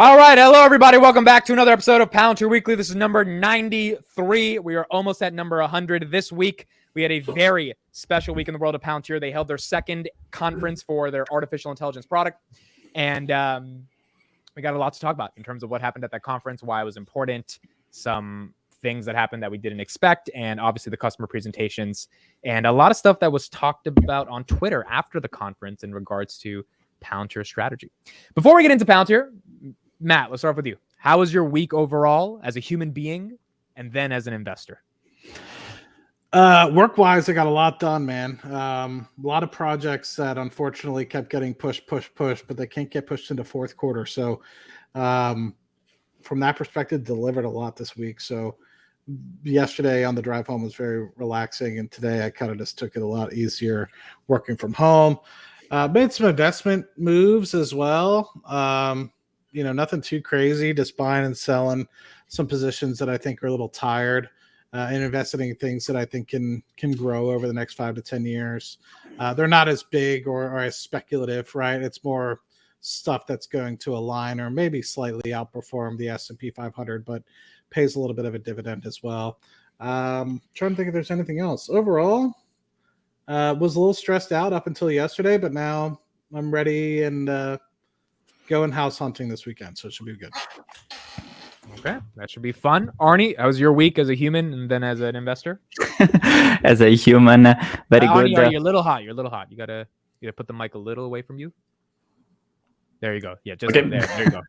All right. Hello, everybody. Welcome back to another episode of Palantir Weekly. This is number 93. We are almost at number 100 this week. We had a very special week in the world of Palantir. They held their second conference for their artificial intelligence product. And we got a lot to talk about in terms of what happened at that conference, why it was important, some things that happened that we didn't expect, and obviously the customer presentations, and a lot of stuff that was talked about on Twitter after the conference in regards to Palantir strategy. Before we get into Palantir, Matt, let's start off with you. How was your week overall as a human being and then as an investor? Work-wise, I got a lot done, man. A lot of projects that unfortunately kept getting pushed, but they can't get pushed into fourth quarter. So from that perspective, delivered a lot this week. So yesterday on the drive home was very relaxing, and today I kind of just took it a lot easier working from home. Made some investment moves as well. Nothing too crazy, just buying and selling some positions that I think are a little tired, and investing in things that I think can grow over the next 5 to 10 years. They're not as big or as speculative, right? It's more stuff that's going to align or maybe slightly outperform the S&P 500, but pays a little bit of a dividend as well. Trying to think if there's anything else. Overall, was a little stressed out up until yesterday, but now I'm ready and going house hunting this weekend, so it should be good. Okay, that should be fun. Arnie, how was your week as a human and then as an investor? As a human, very Arnie, good. You're a little hot. You're a little hot. You gotta put the mic a little away from you. There you go. Yeah, just Okay. there you go.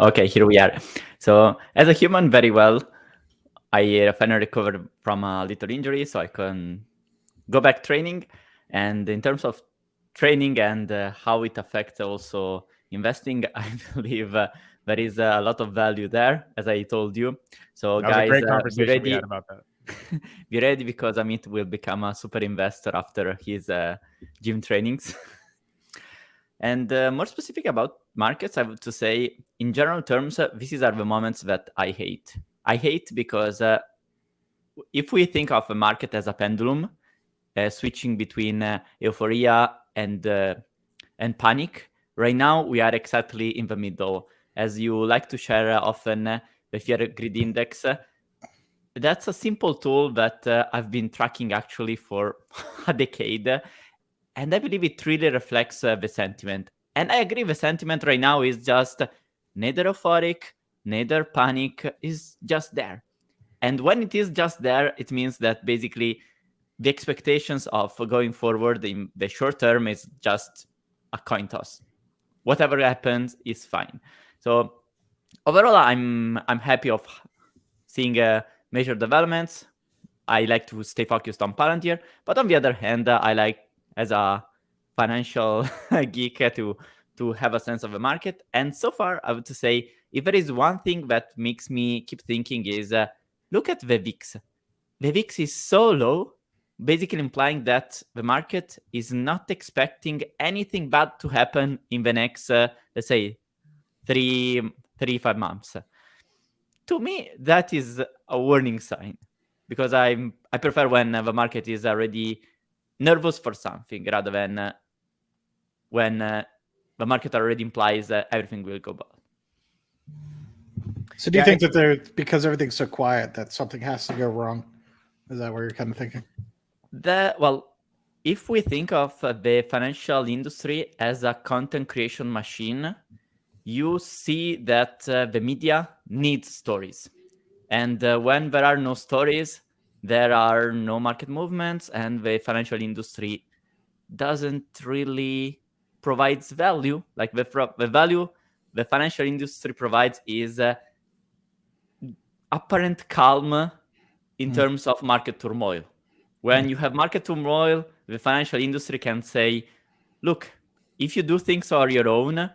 Okay, here we are. So, as a human, very well. I finally recovered from a little injury, so I can go back training. And in terms of training and how it affects also investing, I believe there is a lot of value there, as I told you. So, That was guys, a great be conversation ready. we had about that. Be ready, because Amit will become a super investor after his gym trainings. And more specific about markets, I would to say, in general terms, these are the moments that I hate. I hate because if we think of a market as a pendulum, switching between euphoria and panic, right now we are exactly in the middle. As you like to share often, the fear grid index. That's a simple tool that I've been tracking actually for a decade. And I believe it really reflects the sentiment. And I agree, the sentiment right now is just neither euphoric, neither panic, is just there. And when it is just there, it means that basically the expectations of going forward in the short term is just a coin toss. Whatever happens is fine. So overall, I'm happy of seeing major developments. I like to stay focused on Palantir, but on the other hand, I like, as a financial geek, to have a sense of the market. And so far, I would say, if there is one thing that makes me keep thinking is, look at the VIX. The VIX is so low, basically implying that the market is not expecting anything bad to happen in the next, let's say, 3-5 months. To me, that is a warning sign, because I prefer when the market is already nervous for something rather than when the market already implies everything will go bad. So do you think that because everything's so quiet that something has to go wrong? Is that what you're kind of thinking? Well, if we think of the financial industry as a content creation machine, you see that the media needs stories. And when there are no stories, there are no market movements, and the financial industry doesn't really provide value. Like the value the financial industry provides is apparent calm in terms of market turmoil. When you have market turmoil, the financial industry can say, look, if you do things on your own,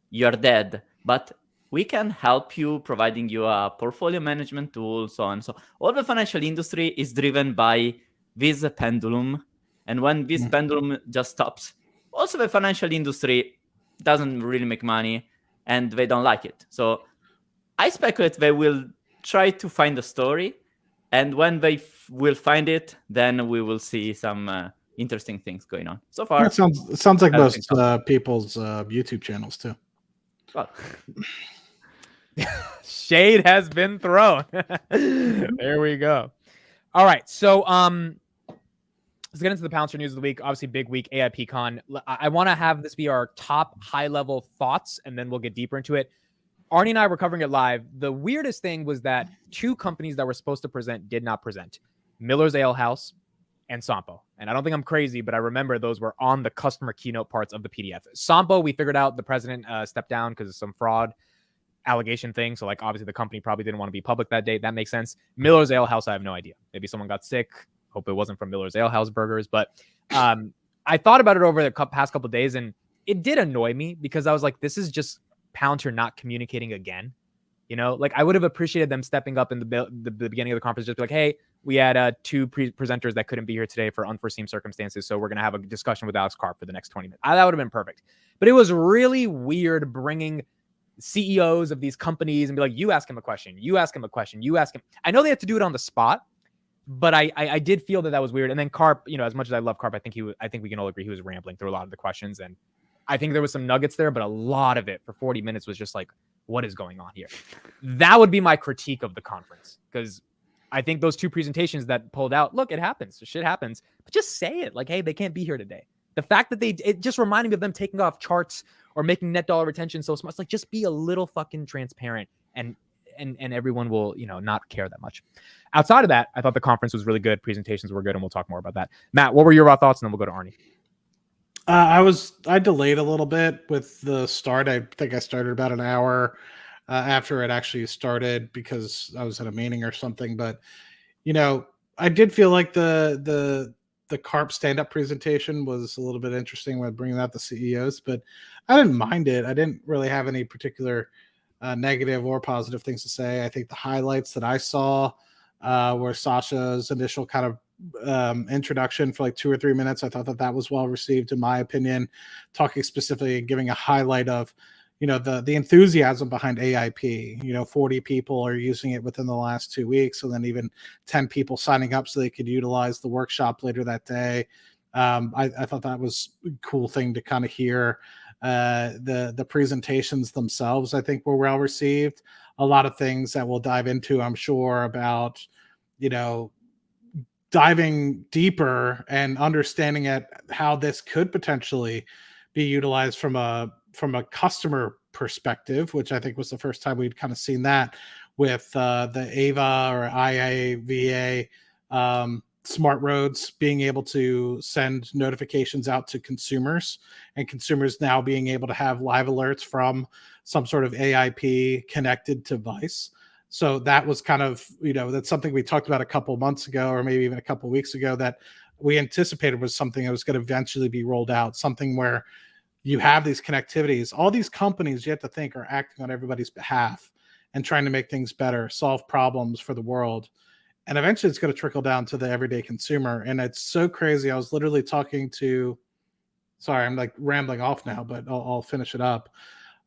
you're dead. But we can help you, providing you a portfolio management tool, so on. So all the financial industry is driven by this pendulum. And when this pendulum just stops, also the financial industry doesn't really make money and they don't like it. So I speculate they will try to find a story. And when they will find it, then we will see some interesting things going on. So far, it sounds like most people's YouTube channels too. Well, Shade has been thrown. There we go. All right. So let's get into the Pouncer news of the week. Obviously, big week, AIP Con. I want to have this be our top high-level thoughts, and then we'll get deeper into it. Arnie and I were covering it live. The weirdest thing was that two companies that were supposed to present did not present. Miller's Ale House and Sampo. And I don't think I'm crazy, but I remember those were on the customer keynote parts of the PDF. Sampo, we figured out the president stepped down because of some fraud allegation thing. So, like, obviously the company probably didn't want to be public that day. That makes sense. Miller's Ale House, I have no idea. Maybe someone got sick. Hope it wasn't from Miller's Ale House burgers. But I thought about it over the past couple of days, and it did annoy me because I was like, this is just Palantir not communicating again. You know, like I would have appreciated them stepping up in the beginning of the conference, just be like, hey, we had two presenters that couldn't be here today for unforeseen circumstances. So we're going to have a discussion with Alex Karp for the next 20 minutes. That would have been perfect. But it was really weird bringing CEOs of these companies and be like, you ask him a question, you ask him a question, you ask him. I know they had to do it on the spot, but I did feel that was weird. And then Karp, you know, as much as I love Karp, I think we can all agree he was rambling through a lot of the questions. And I think there was some nuggets there, but a lot of it for 40 minutes was just like, what is going on here? That would be my critique of the conference, because I think those two presentations that pulled out, look, it happens. Shit happens. But just say it. Like, hey, they can't be here today. The fact that it just reminded me of them taking off charts or making net dollar retention so small. It's like, just be a little fucking transparent and everyone will, you know, not care that much. Outside of that, I thought the conference was really good. Presentations were good, and we'll talk more about that. Matt, what were your raw thoughts? And then we'll go to Arnie. I delayed a little bit with the start. I think I started about an hour after it actually started because I was at a meeting or something. But, you know, I did feel like the Karp stand-up presentation was a little bit interesting when bringing out the CEOs, but I didn't mind it. I didn't really have any particular negative or positive things to say. I think the highlights that I saw were Sasha's initial kind of introduction for like 2 or 3 minutes. I thought that was well received, in my opinion, talking specifically and giving a highlight of, you know, the enthusiasm behind AIP. You know, 40 people are using it within the last 2 weeks, and then even 10 people signing up so they could utilize the workshop later that day. I thought that was a cool thing to kind of hear. The presentations themselves, I think, were well received. A lot of things that we'll dive into, I'm sure, about, you know, diving deeper and understanding at how this could potentially be utilized from a customer perspective, which I think was the first time we'd kind of seen that with the AVA or IAVA smart roads being able to send notifications out to consumers, and consumers now being able to have live alerts from some sort of AIP connected device. So that was kind of, you know, that's something we talked about a couple of months ago, or maybe even a couple of weeks ago, that we anticipated was something that was going to eventually be rolled out, something where you have these connectivities. All these companies, you have to think, are acting on everybody's behalf and trying to make things better, solve problems for the world. And eventually it's going to trickle down to the everyday consumer. And it's so crazy. I was literally talking to, sorry, I'm like rambling off now, but I'll finish it up.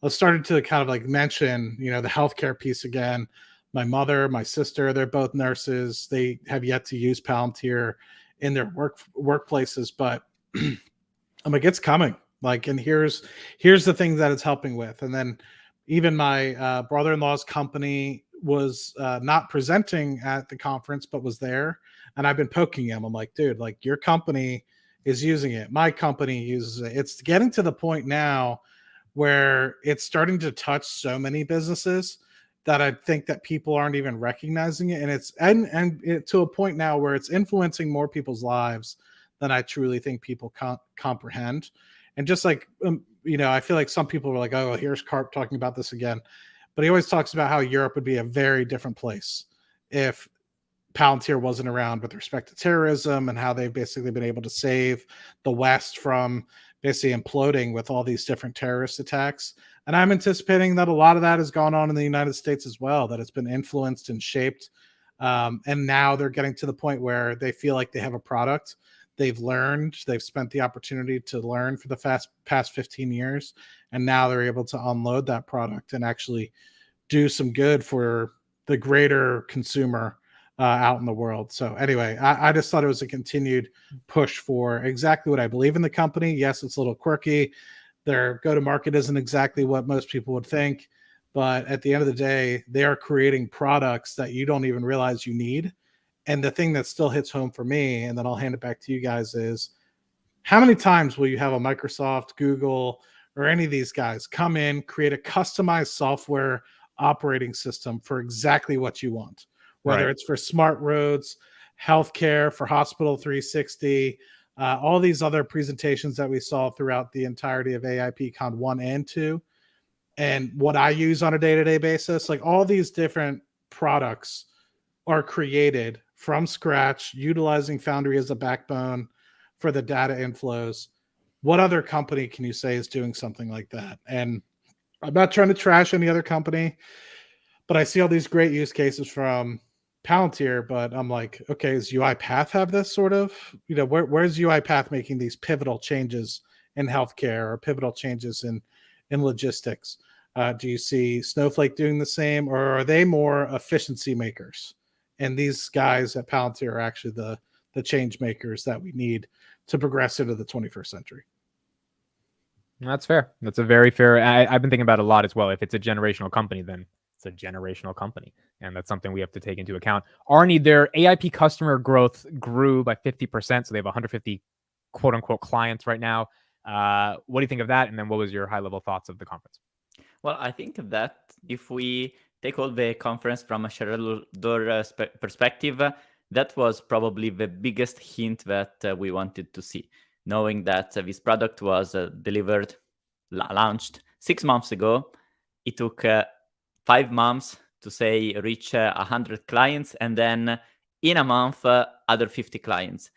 I started to kind of like mention, you know, the healthcare piece again. My mother, my sister, they're both nurses. They have yet to use Palantir in their workplaces, but I'm like, it's coming. Like, and here's the thing that it's helping with. And then even my brother-in-law's company was not presenting at the conference, but was there. And I've been poking him. I'm like, dude, like, your company is using it. My company uses it. It's getting to the point now where it's starting to touch so many businesses that I think that people aren't even recognizing it. And it's to a point now where it's influencing more people's lives than I truly think people comprehend. And just like, you know, I feel like some people were like, oh, here's Karp talking about this again. But he always talks about how Europe would be a very different place if Palantir wasn't around with respect to terrorism, and how they've basically been able to save the West from basically imploding with all these different terrorist attacks. And I'm anticipating that a lot of that has gone on in the United States as well, that it's been influenced and shaped. And now they're getting to the point where they feel like they have a product. They've learned, they've spent the opportunity to learn for the past 15 years. And now they're able to unload that product and actually do some good for the greater consumer out in the world. So anyway, I just thought it was a continued push for exactly what I believe in the company. Yes, it's a little quirky. Their go-to-market isn't exactly what most people would think, but at the end of the day, they are creating products that you don't even realize you need. And the thing that still hits home for me, and then I'll hand it back to you guys, is how many times will you have a Microsoft, Google, or any of these guys come in, create a customized software operating system for exactly what you want, whether Right. it's for smart roads, healthcare, for Hospital 360, all these other presentations that we saw throughout the entirety of AIP Con 1 and 2, and what I use on a day-to-day basis, like all these different products are created from scratch, utilizing Foundry as a backbone for the data inflows. What other company can you say is doing something like that? And I'm not trying to trash any other company, but I see all these great use cases from Palantir, but I'm like, okay, does UiPath have this sort of, where's UiPath making these pivotal changes in healthcare or pivotal changes in logistics? Do you see Snowflake doing the same, or are they more efficiency makers? And these guys at Palantir are actually the change makers that we need to progress into the 21st century. That's fair. That's a very fair. I've been thinking about it a lot as well. If it's a generational company, then it's a generational company. And that's something we have to take into account. Arnie, their AIP customer growth grew by 50%. So they have 150 quote unquote clients right now. What do you think of that? And then what was your high level thoughts of the conference? Well, I think that if we take all the conference from a shareholder perspective, that was probably the biggest hint that we wanted to see, knowing that this product was launched 6 months ago. It took 5 months to say reach 100 clients, and then in a month, other 50 clients.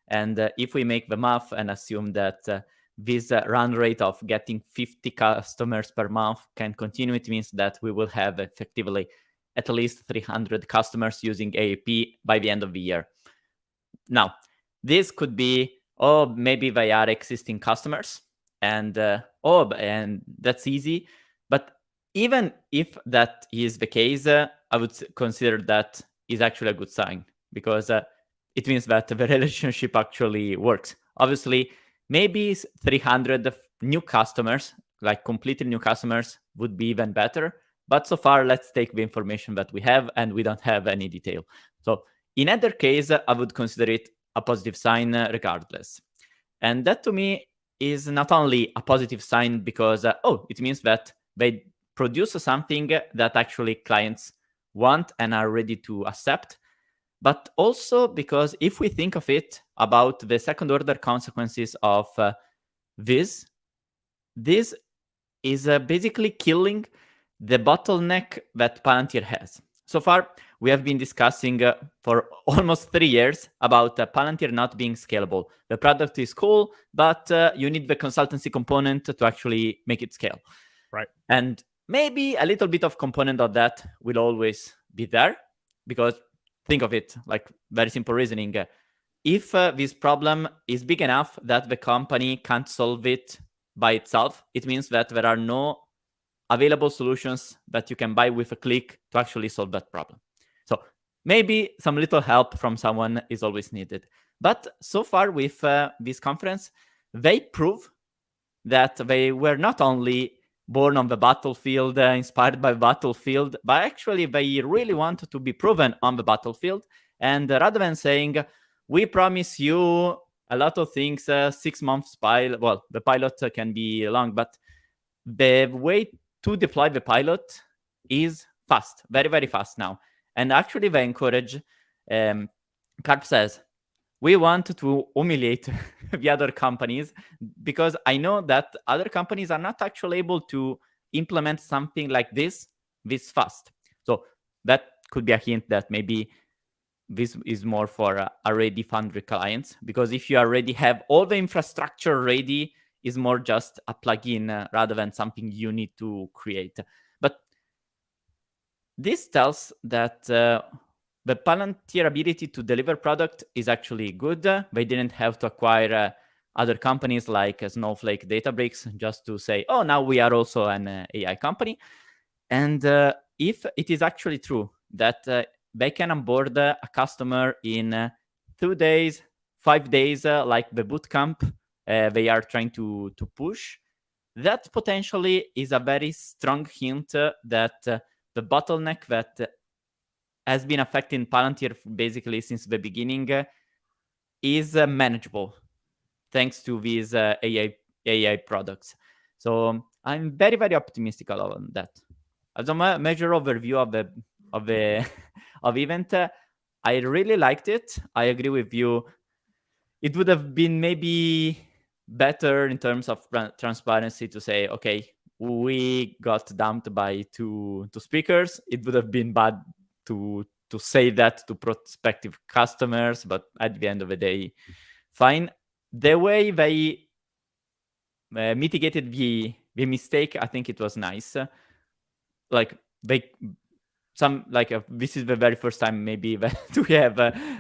And if we make the math and assume that this run rate of getting 50 customers per month can continue, it means that we will have effectively at least 300 customers using AIP by the end of the year. Now, this could be, maybe they are existing customers, and and that's easy. But even if that is the case, I would consider that is actually a good sign, because it means that the relationship actually works. Obviously, maybe 300 new customers, like completely new customers, would be even better. But so far, let's take the information that we have, and we don't have any detail. So in either case, I would consider it a positive sign regardless. And that to me is not only a positive sign because, it means that they produce something that actually clients want and are ready to accept, but also because if we think of it about the second order consequences of this is basically killing the bottleneck that Palantir has. So far, we have been discussing for almost 3 years about Palantir not being scalable. The product is cool, but you need the consultancy component to actually make it scale. Right. And maybe a little bit of component of that will always be there, because think of it like very simple reasoning. If this problem is big enough that the company can't solve it by itself, it means that there are no available solutions that you can buy with a click to actually solve that problem. So maybe some little help from someone is always needed. But so far with this conference, they prove that they were not only born on the battlefield, inspired by the battlefield, but actually they really want to be proven on the battlefield. And rather than saying, we promise you a lot of things, 6 months pilot, well, the pilot can be long, but the way to deploy the pilot is fast, very, very fast now. And actually they encourage, Carp says, we want to humiliate the other companies, because I know that other companies are not actually able to implement something like this fast. So that could be a hint that maybe this is more for already Foundry clients, because if you already have all the infrastructure ready, is more just a plugin rather than something you need to create. But this tells that the Palantir ability to deliver product is actually good. They didn't have to acquire other companies like Snowflake, Databricks, just to say, oh, now we are also an AI company. And if it is actually true that they can onboard a customer in 2 days, 5 days, like the bootcamp they are trying to push, that potentially is a very strong hint that the bottleneck that has been affecting Palantir basically since the beginning is manageable thanks to these AI products. So I'm very, very optimistic on that. As a major overview of the of event, I really liked it. I agree with you. It would have been maybe better in terms of transparency to say, okay, we got dumped by two speakers. It would have been bad to say that to prospective customers, but at the end of the day, fine. The way they mitigated the mistake, I think it was nice. Like this is the very first time maybe that we have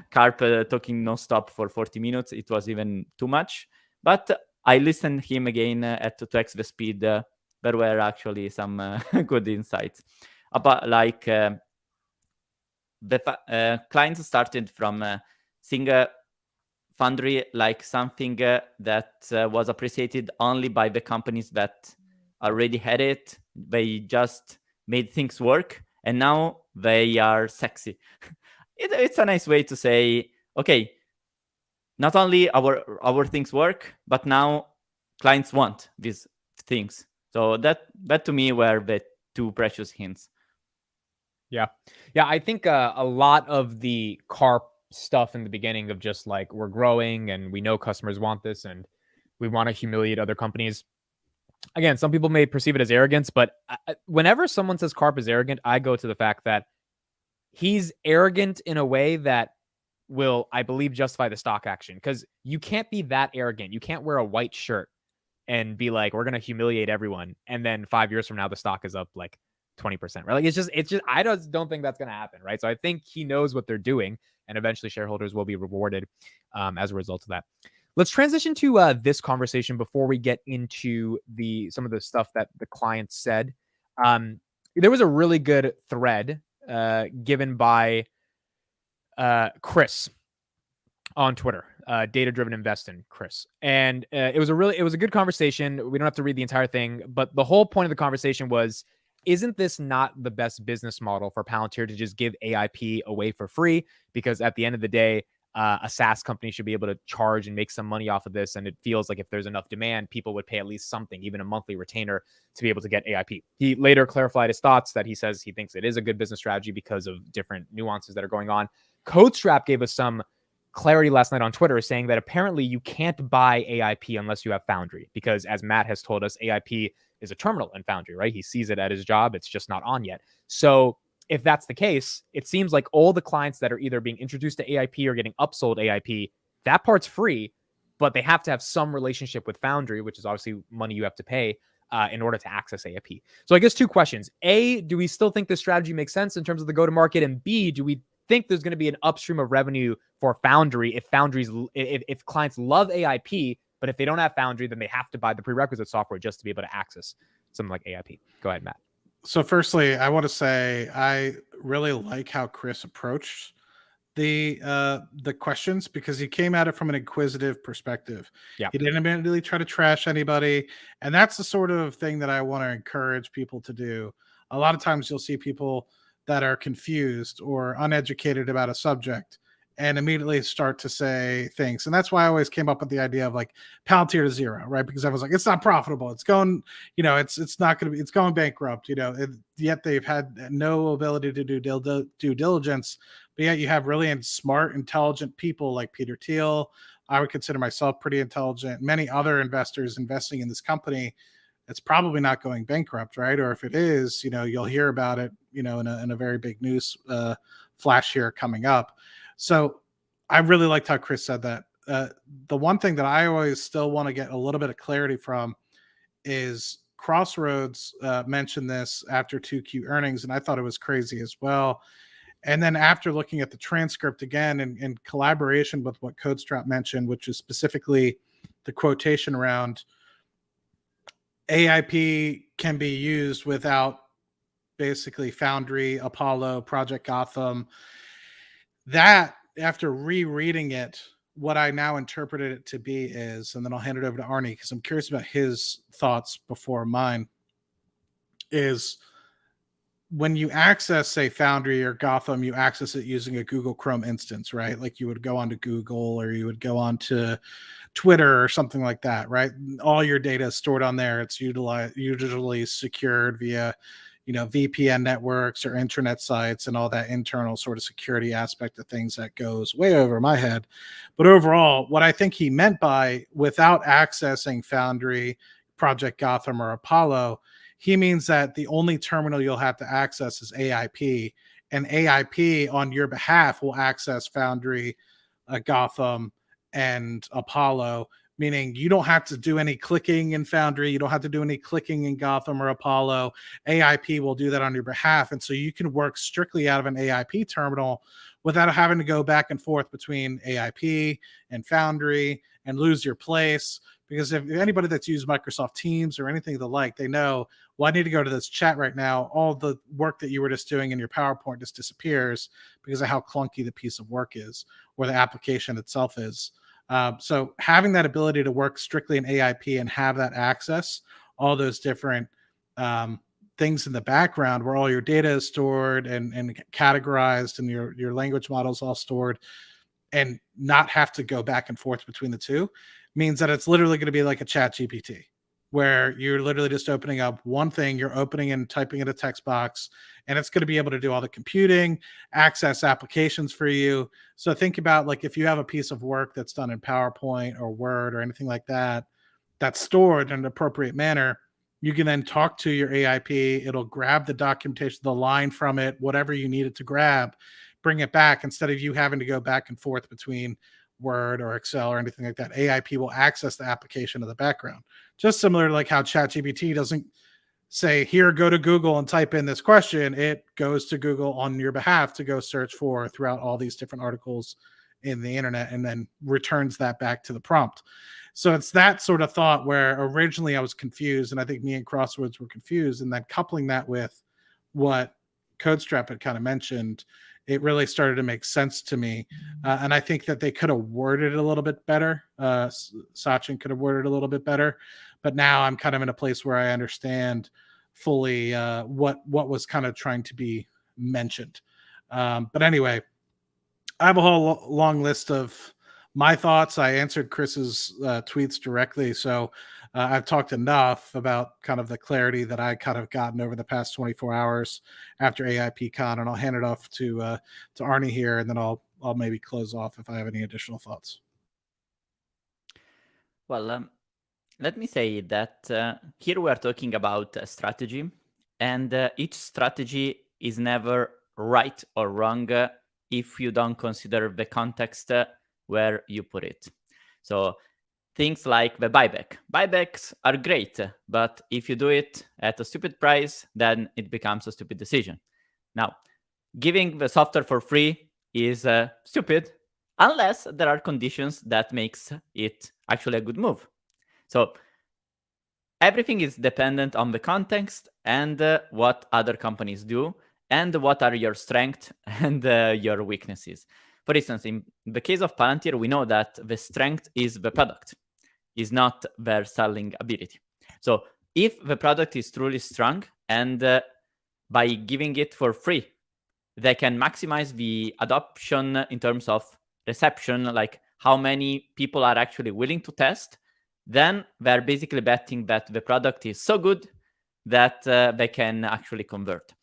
Carp talking non-stop for 40 minutes. It was even too much. But I listened him again at 2x the speed. There were actually some good insights about like the clients started from seeing Foundry like something that was appreciated only by the companies that already had it. They just made things work, and now they are sexy. It's a nice way to say, okay, not only our things work, but now clients want these things. So that to me were the two precious hints. Yeah. I think a lot of the Carp stuff in the beginning of just like, we're growing and we know customers want this and we want to humiliate other companies. Again, some people may perceive it as arrogance, but whenever someone says Carp is arrogant, I go to the fact that he's arrogant in a way that will, I believe, justify the stock action, because you can't be that arrogant. You can't wear a white shirt and be like, we're going to humiliate everyone. And then 5 years from now, the stock is up like 20%, right? Like it's just, I don't think that's going to happen, right? So I think he knows what they're doing, and eventually shareholders will be rewarded as a result of that. Let's transition to this conversation before we get into some of the stuff that the client said. There was a really good thread given by Chris on Twitter, data-driven investing, Chris. And it was a good conversation. We don't have to read the entire thing, but the whole point of the conversation was, isn't this not the best business model for Palantir to just give AIP away for free? Because at the end of the day, a SaaS company should be able to charge and make some money off of this. And it feels like if there's enough demand, people would pay at least something, even a monthly retainer, to be able to get AIP. He later clarified his thoughts that he says he thinks it is a good business strategy because of different nuances that are going on. CodeStrap gave us some clarity last night on Twitter, saying that apparently you can't buy AIP unless you have Foundry, because as Matt has told us, AIP is a terminal in Foundry, right? He sees it at his job. It's just not on yet. So if that's the case, it seems like all the clients that are either being introduced to AIP or getting upsold AIP, that part's free, but they have to have some relationship with Foundry, which is obviously money you have to pay in order to access AIP. So I guess two questions. A, do we still think this strategy makes sense in terms of the go-to-market? And B, do we think there's going to be an upstream of revenue for Foundry if clients love AIP, but if they don't have Foundry, then they have to buy the prerequisite software just to be able to access something like AIP. Go ahead, Matt. So firstly, I want to say I really like how Chris approached the questions, because he came at it from an inquisitive perspective. Yeah. He didn't immediately try to trash anybody, and that's the sort of thing that I want to encourage people to do. A lot of times you'll see people that are confused or uneducated about a subject and immediately start to say things. And that's why I always came up with the idea of like Palantir to zero, right? Because I was like, it's not profitable. It's going, it's not going to be, it's going bankrupt, yet they've had no ability to do due diligence. But yet you have really smart, intelligent people like Peter Thiel. I would consider myself pretty intelligent. Many other investors investing in this company. It's probably not going bankrupt, right? Or if it is, you'll hear about it, in a very big news flash here coming up. So I really liked how Chris said that. The one thing that I always still want to get a little bit of clarity from is Crossroads mentioned this after 2Q earnings, and I thought it was crazy as well. And then after looking at the transcript again in collaboration with what CodeStrap mentioned, which is specifically the quotation around AIP can be used without basically Foundry, Apollo, Project Gotham. That, after rereading it, what I now interpreted it to be is, and then I'll hand it over to Arnie because I'm curious about his thoughts before mine, is when you access, say, Foundry or Gotham, you access it using a Google Chrome instance, right? Like you would go onto Google or you would go onto Twitter or something like that, right? All your data is stored on there. It's usually secured via, VPN networks or intranet sites and all that internal sort of security aspect of things that goes way over my head. But overall, what I think he meant by without accessing Foundry, Project Gotham, or Apollo, he means that the only terminal you'll have to access is AIP, and AIP on your behalf will access Foundry, Gotham, and Apollo, meaning you don't have to do any clicking in Foundry. You don't have to do any clicking in Gotham or Apollo. AIP will do that on your behalf. And so you can work strictly out of an AIP terminal without having to go back and forth between AIP and Foundry and lose your place. Because if anybody that's used Microsoft Teams or anything of the like, they know, well, I need to go to this chat right now. All the work that you were just doing in your PowerPoint just disappears because of how clunky the piece of work is or the application itself is. So having that ability to work strictly in AIP and have that access, all those different things in the background where all your data is stored and categorized and your language models all stored, and not have to go back and forth between the two, means that it's literally going to be like a chat GPT where you're literally just opening up one thing, you're opening and typing in a text box, and it's going to be able to do all the computing, access applications for you. So think about like if you have a piece of work that's done in PowerPoint or Word or anything like that, that's stored in an appropriate manner, you can then talk to your AIP. It'll grab the documentation, the line from it, whatever you need it to grab, bring it back instead of you having to go back and forth between Word or Excel or anything like that. AIP will access the application in the background. Just similar to like how ChatGPT doesn't say, here, go to Google and type in this question. It goes to Google on your behalf to go search for throughout all these different articles in the internet and then returns that back to the prompt. So it's that sort of thought where originally I was confused, and I think me and Crossroads were confused, and then coupling that with what CodeStrap had kind of mentioned, it really started to make sense to me. And I think that they could have worded it a little bit better. Sachin could have worded it a little bit better. But now I'm kind of in a place where I understand fully what was kind of trying to be mentioned. But anyway, I have a whole long list of my thoughts. I answered Chris's tweets directly. So I've talked enough about kind of the clarity that I kind of gotten over the past 24 hours after AIP Con, and I'll hand it off to Arnie here, and then I'll maybe close off if I have any additional thoughts. Well, let me say that here we are talking about a strategy, and each strategy is never right or wrong if you don't consider the context where you put it. So things like the buyback. Buybacks are great, but if you do it at a stupid price, then it becomes a stupid decision. Now, giving the software for free is stupid unless there are conditions that makes it actually a good move. So everything is dependent on the context and what other companies do and what are your strengths and your weaknesses. For instance, in the case of Palantir, we know that the strength is the product, is not their selling ability. So if the product is truly strong and by giving it for free, they can maximize the adoption in terms of reception, like how many people are actually willing to test, then they're basically betting that the product is so good that they can actually convert.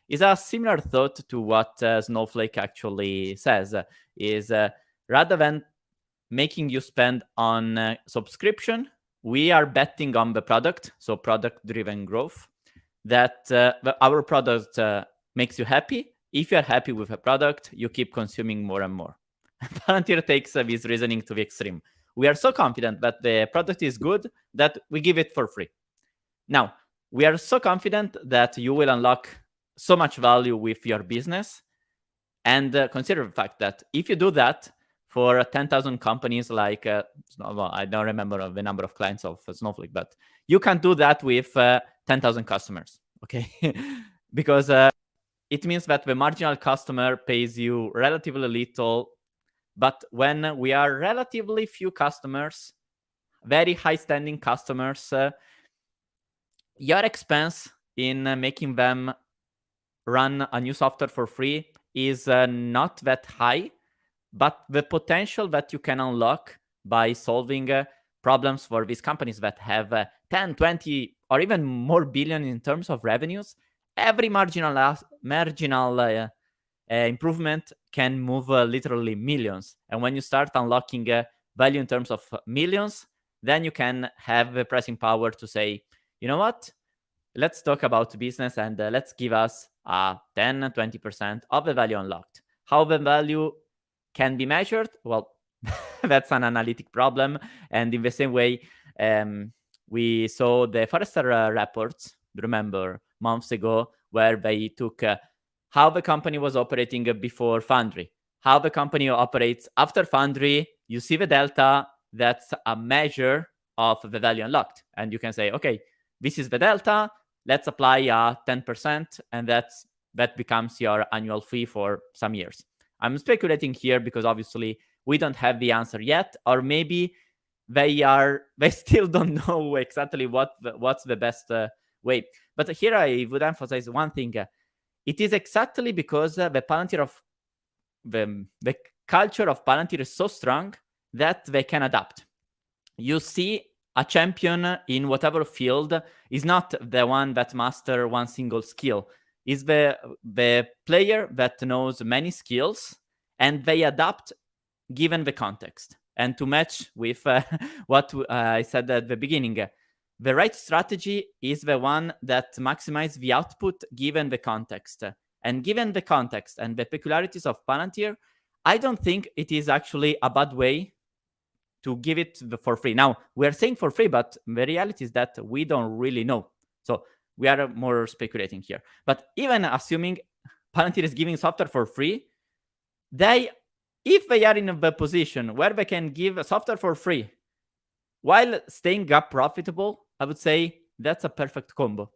Is a similar thought to what Snowflake actually says, is rather than making you spend on subscription, we are betting on the product, so product-driven growth, that our product makes you happy. If you're happy with a product, you keep consuming more and more. Palantir takes this reasoning to the extreme. We are so confident that the product is good that we give it for free. Now, we are so confident that you will unlock so much value with your business, and consider the fact that if you do that for 10,000 companies like, well, I don't remember the number of clients of Snowflake, but you can do that with 10,000 customers, okay? Because it means that the marginal customer pays you relatively little, But when we are relatively few customers, very high-standing customers, your expense in making them run a new software for free is not that high, but the potential that you can unlock by solving problems for these companies that have 10, 20, or even more billion in terms of revenues, every marginal improvement can move literally millions. And when you start unlocking value in terms of millions, then you can have the pricing power to say, you know what? Let's talk about business and let's give us 10, 20% of the value unlocked. How the value can be measured? Well, that's an analytic problem. And in the same way, we saw the Forrester reports, remember, months ago, where they took how the company was operating before Foundry, how the company operates after Foundry. You see the delta. That's a measure of the value unlocked. And you can say, okay, this is the delta. Let's apply 10%, and that becomes your annual fee for some years. I'm speculating here because obviously we don't have the answer yet, or maybe they still don't know exactly what's the best way. But here I would emphasize one thing. It is exactly because the Palantir of the culture of Palantir is so strong that they can adapt. You see, a champion in whatever field is not the one that master one single skill. Is the player that knows many skills, and they adapt given the context. And to match with what I said at the beginning, the right strategy is the one that maximizes the output given the context. And given the context and the peculiarities of Palantir, I don't think it is actually a bad way to give it for free. Now, we're saying for free, but the reality is that we don't really know. So we are more speculating here. But even assuming Palantir is giving software for free, if they are in the position where they can give software for free while staying GAAP profitable, I would say that's a perfect combo.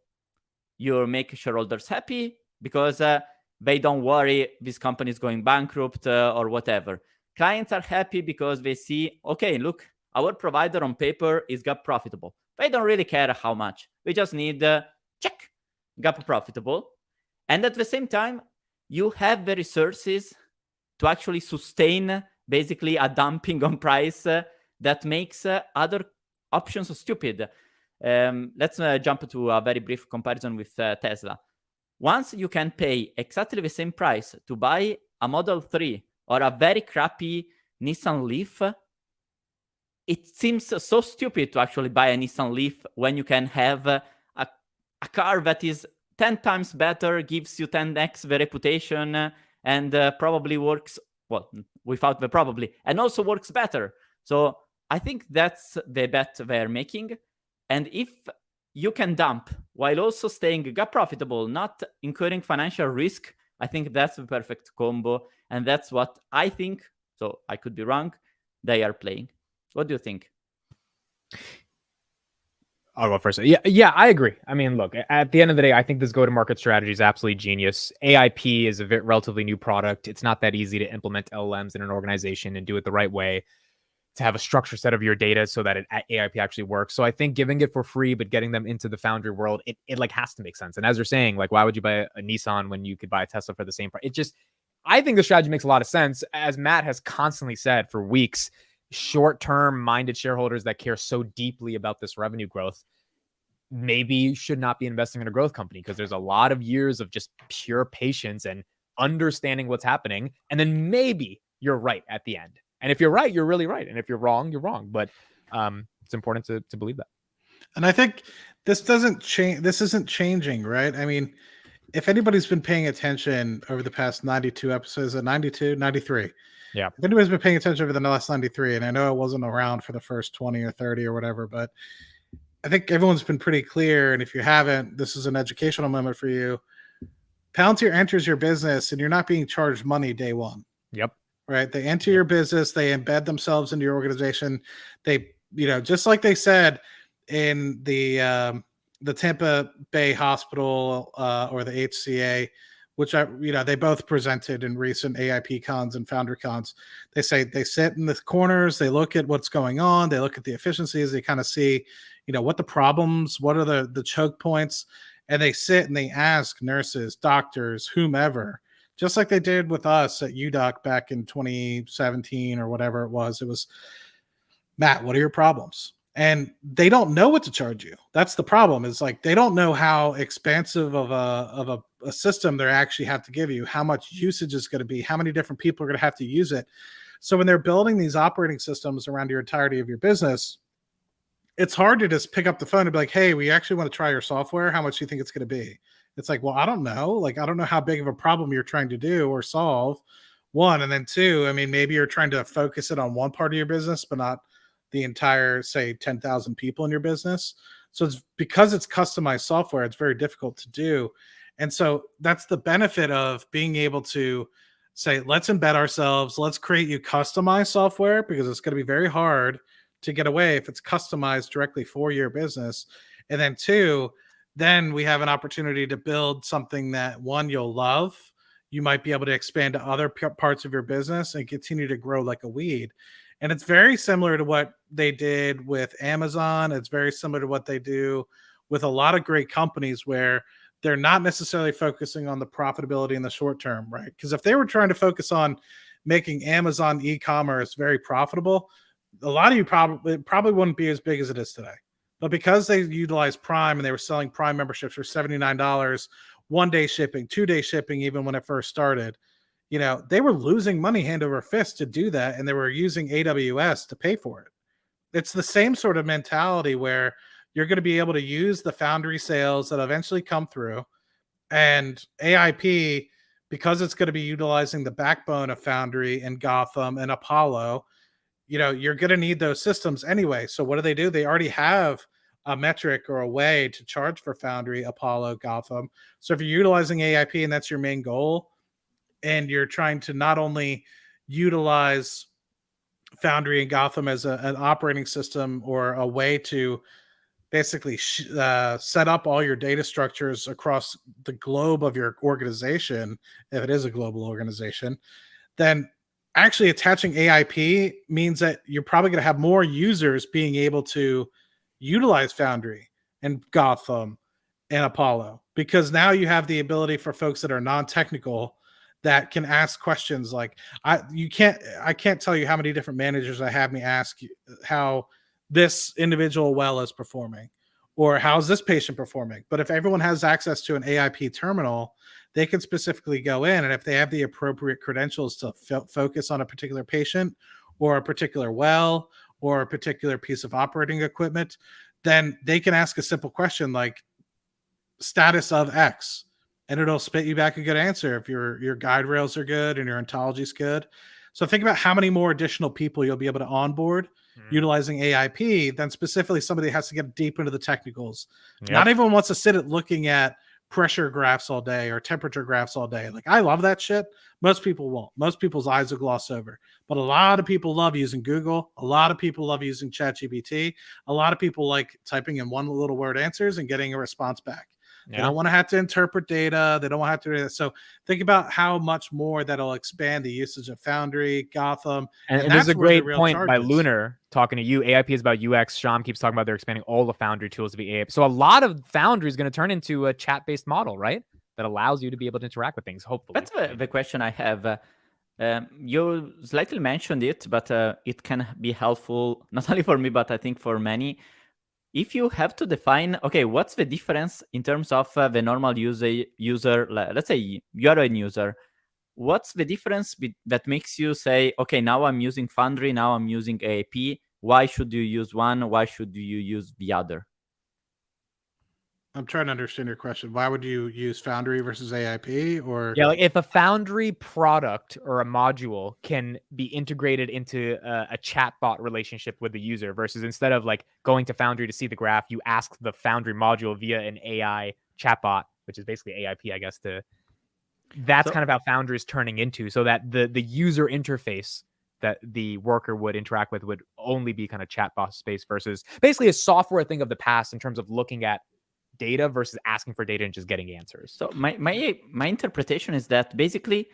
You make shareholders happy because they don't worry this company is going bankrupt or whatever. Clients are happy because they see, okay, look, our provider on paper is GAAP profitable. They don't really care how much. They just need check, GAAP profitable. And at the same time, you have the resources to actually sustain basically a dumping on price that makes other options stupid. Let's jump to a very brief comparison with Tesla. Once you can pay exactly the same price to buy a Model 3 or a very crappy Nissan Leaf, it seems so stupid to actually buy a Nissan Leaf when you can have a car that is 10 times better, gives you 10x the reputation, and probably works, well, without the probably, and also works better. So I think that's the bet they're making. And if you can dump while also staying GAAP profitable, not incurring financial risk, I think that's the perfect combo. And that's what I think, so I could be wrong, they are playing. What do you think? I'll go first. Yeah, I agree. I mean, look, at the end of the day, I think this go-to-market strategy is absolutely genius. AIP is a relatively new product. It's not that easy to implement LLMs in an organization and do it the right way, to have a structured set of your data so that AIP actually works. So I think giving it for free, but getting them into the Foundry world, it like has to make sense. And as you're saying, like, why would you buy a Nissan when you could buy a Tesla for the same price? I think the strategy makes a lot of sense. As Matt has constantly said for weeks, short-term minded shareholders that care so deeply about this revenue growth maybe should not be investing in a growth company, because there's a lot of years of just pure patience and understanding what's happening. And then maybe you're right at the end. And if you're right, you're really right. And if you're wrong, you're wrong. But it's important to believe that. And I think this doesn't change. This isn't changing, right? I mean, if anybody's been paying attention over the past 92 episodes, 92, 93. Yeah. If anybody's been paying attention over the last 93, and I know I wasn't around for the first 20 or 30 or whatever, but I think everyone's been pretty clear. And if you haven't, this is an educational moment for you. Palantir enters your business and you're not being charged money day one. Yep. Right. They enter your business. They embed themselves into your organization. They, just like they said in the Tampa Bay Hospital or the HCA, which they both presented in recent AIP cons and Foundry cons. They say they sit in the corners, they look at what's going on, they look at the efficiencies, they kind of see, what the problems, what are the choke points, and they sit and they ask nurses, doctors, whomever, just like they did with us at UDoc back in 2017 or whatever it was. It was, Matt, what are your problems? And they don't know what to charge you. That's the problem. Is like they don't know how expansive of a system they actually have to give you, how much usage is going to be, how many different people are going to have to use it. So when they're building these operating systems around your entirety of your business, it's hard to just pick up the phone and be like, hey, we actually want to try your software. How much do you think it's going to be? It's like, well, I don't know. Like, I don't know how big of a problem you're trying to do or solve. One, and then two, I mean, maybe you're trying to focus it on one part of your business, but not the entire, say, 10,000 people in your business. So it's because it's customized software, it's very difficult to do. And so that's the benefit of being able to say, let's embed ourselves, let's create you customized software, because it's going to be very hard to get away if it's customized directly for your business. And then two, then we have an opportunity to build something that, one, you'll love. You might be able to expand to other parts of your business and continue to grow like a weed. And it's very similar to what they did with Amazon. It's very similar to what they do with a lot of great companies where they're not necessarily focusing on the profitability in the short term, right? Because if they were trying to focus on making Amazon e-commerce very profitable, a lot of you probably wouldn't be as big as it is today. But because they utilized Prime and they were selling Prime memberships for $79, 1-day shipping, 2-day shipping, even when it first started, they were losing money hand over fist to do that, and they were using AWS to pay for it. It's the same sort of mentality where you're going to be able to use the Foundry sales that eventually come through, and AIP, because it's going to be utilizing the backbone of Foundry and Gotham and Apollo, you're going to need those systems anyway. So what do? They already have a metric or a way to charge for Foundry, Apollo, Gotham. So if you're utilizing AIP and that's your main goal, and you're trying to not only utilize Foundry and Gotham as an operating system or a way to basically set up all your data structures across the globe of your organization, if it is a global organization, then actually attaching AIP means that you're probably going to have more users being able to utilize Foundry and Gotham and Apollo, because now you have the ability for folks that are non-technical that can ask questions like, I can't tell you how many different managers I have me ask how this individual well is performing, or how's this patient performing. But if everyone has access to an AIP terminal, they can specifically go in, and if they have the appropriate credentials to focus on a particular patient or a particular well or a particular piece of operating equipment, then they can ask a simple question like status of X, and it'll spit you back a good answer if your guide rails are good and your ontology is good. So think about how many more additional people you'll be able to onboard utilizing AIP than specifically somebody has to get deep into the technicals. Yep. Not everyone wants to sit at looking at pressure graphs all day or temperature graphs all day. Like, I love that shit. Most people won't. Most people's eyes will gloss over. But a lot of people love using Google. A lot of people love using ChatGPT. A lot of people like typing in one little word answers and getting a response back. Yeah. They don't want to have to interpret data. They don't want to have to do that. So think about how much more that'll expand the usage of Foundry, Gotham. And there's a great point by Lunar talking to you. AIP is about UX. Sham keeps talking about they're expanding all the Foundry tools to be AIP. So a lot of Foundry is going to turn into a chat-based model, right? That allows you to be able to interact with things, hopefully. That's the question I have. You slightly mentioned it, but it can be helpful, not only for me, but I think for many. If you have to define, okay, what's the difference in terms of the normal user, let's say you're a user, what's the difference that makes you say, okay, now I'm using Foundry, now I'm using AIP. Why should you use one? Why should you use the other? I'm trying to understand your question. Why would you use Foundry versus AIP? Or yeah, like if a Foundry product or a module can be integrated into a chatbot relationship with the user versus instead of like going to Foundry to see the graph, you ask the Foundry module via an AI chatbot, which is basically AIP, I guess. That's kind of how Foundry is turning into, so that the user interface that the worker would interact with would only be kind of chatbot space versus basically a software thing of the past in terms of looking at data versus asking for data and just getting answers. So my interpretation is that basically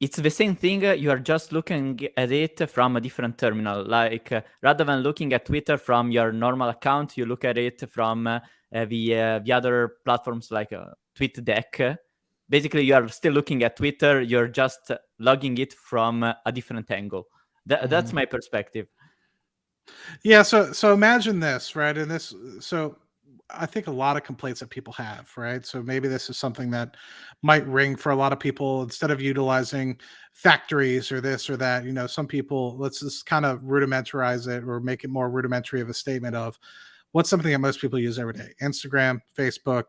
it's the same thing. You are just looking at it from a different terminal. Like rather than looking at Twitter from your normal account, you look at it from the other platforms like TweetDeck. Basically, you are still looking at Twitter. You're just logging it from a different angle. That's my perspective. Yeah, so imagine this, right? And this, so I think a lot of complaints that people have, right? So maybe this is something that might ring for a lot of people. Instead of utilizing factories or this or that, you know, some people, let's just kind of rudimentarize it or make it more rudimentary of a statement of what's something that most people use every day: Instagram, Facebook,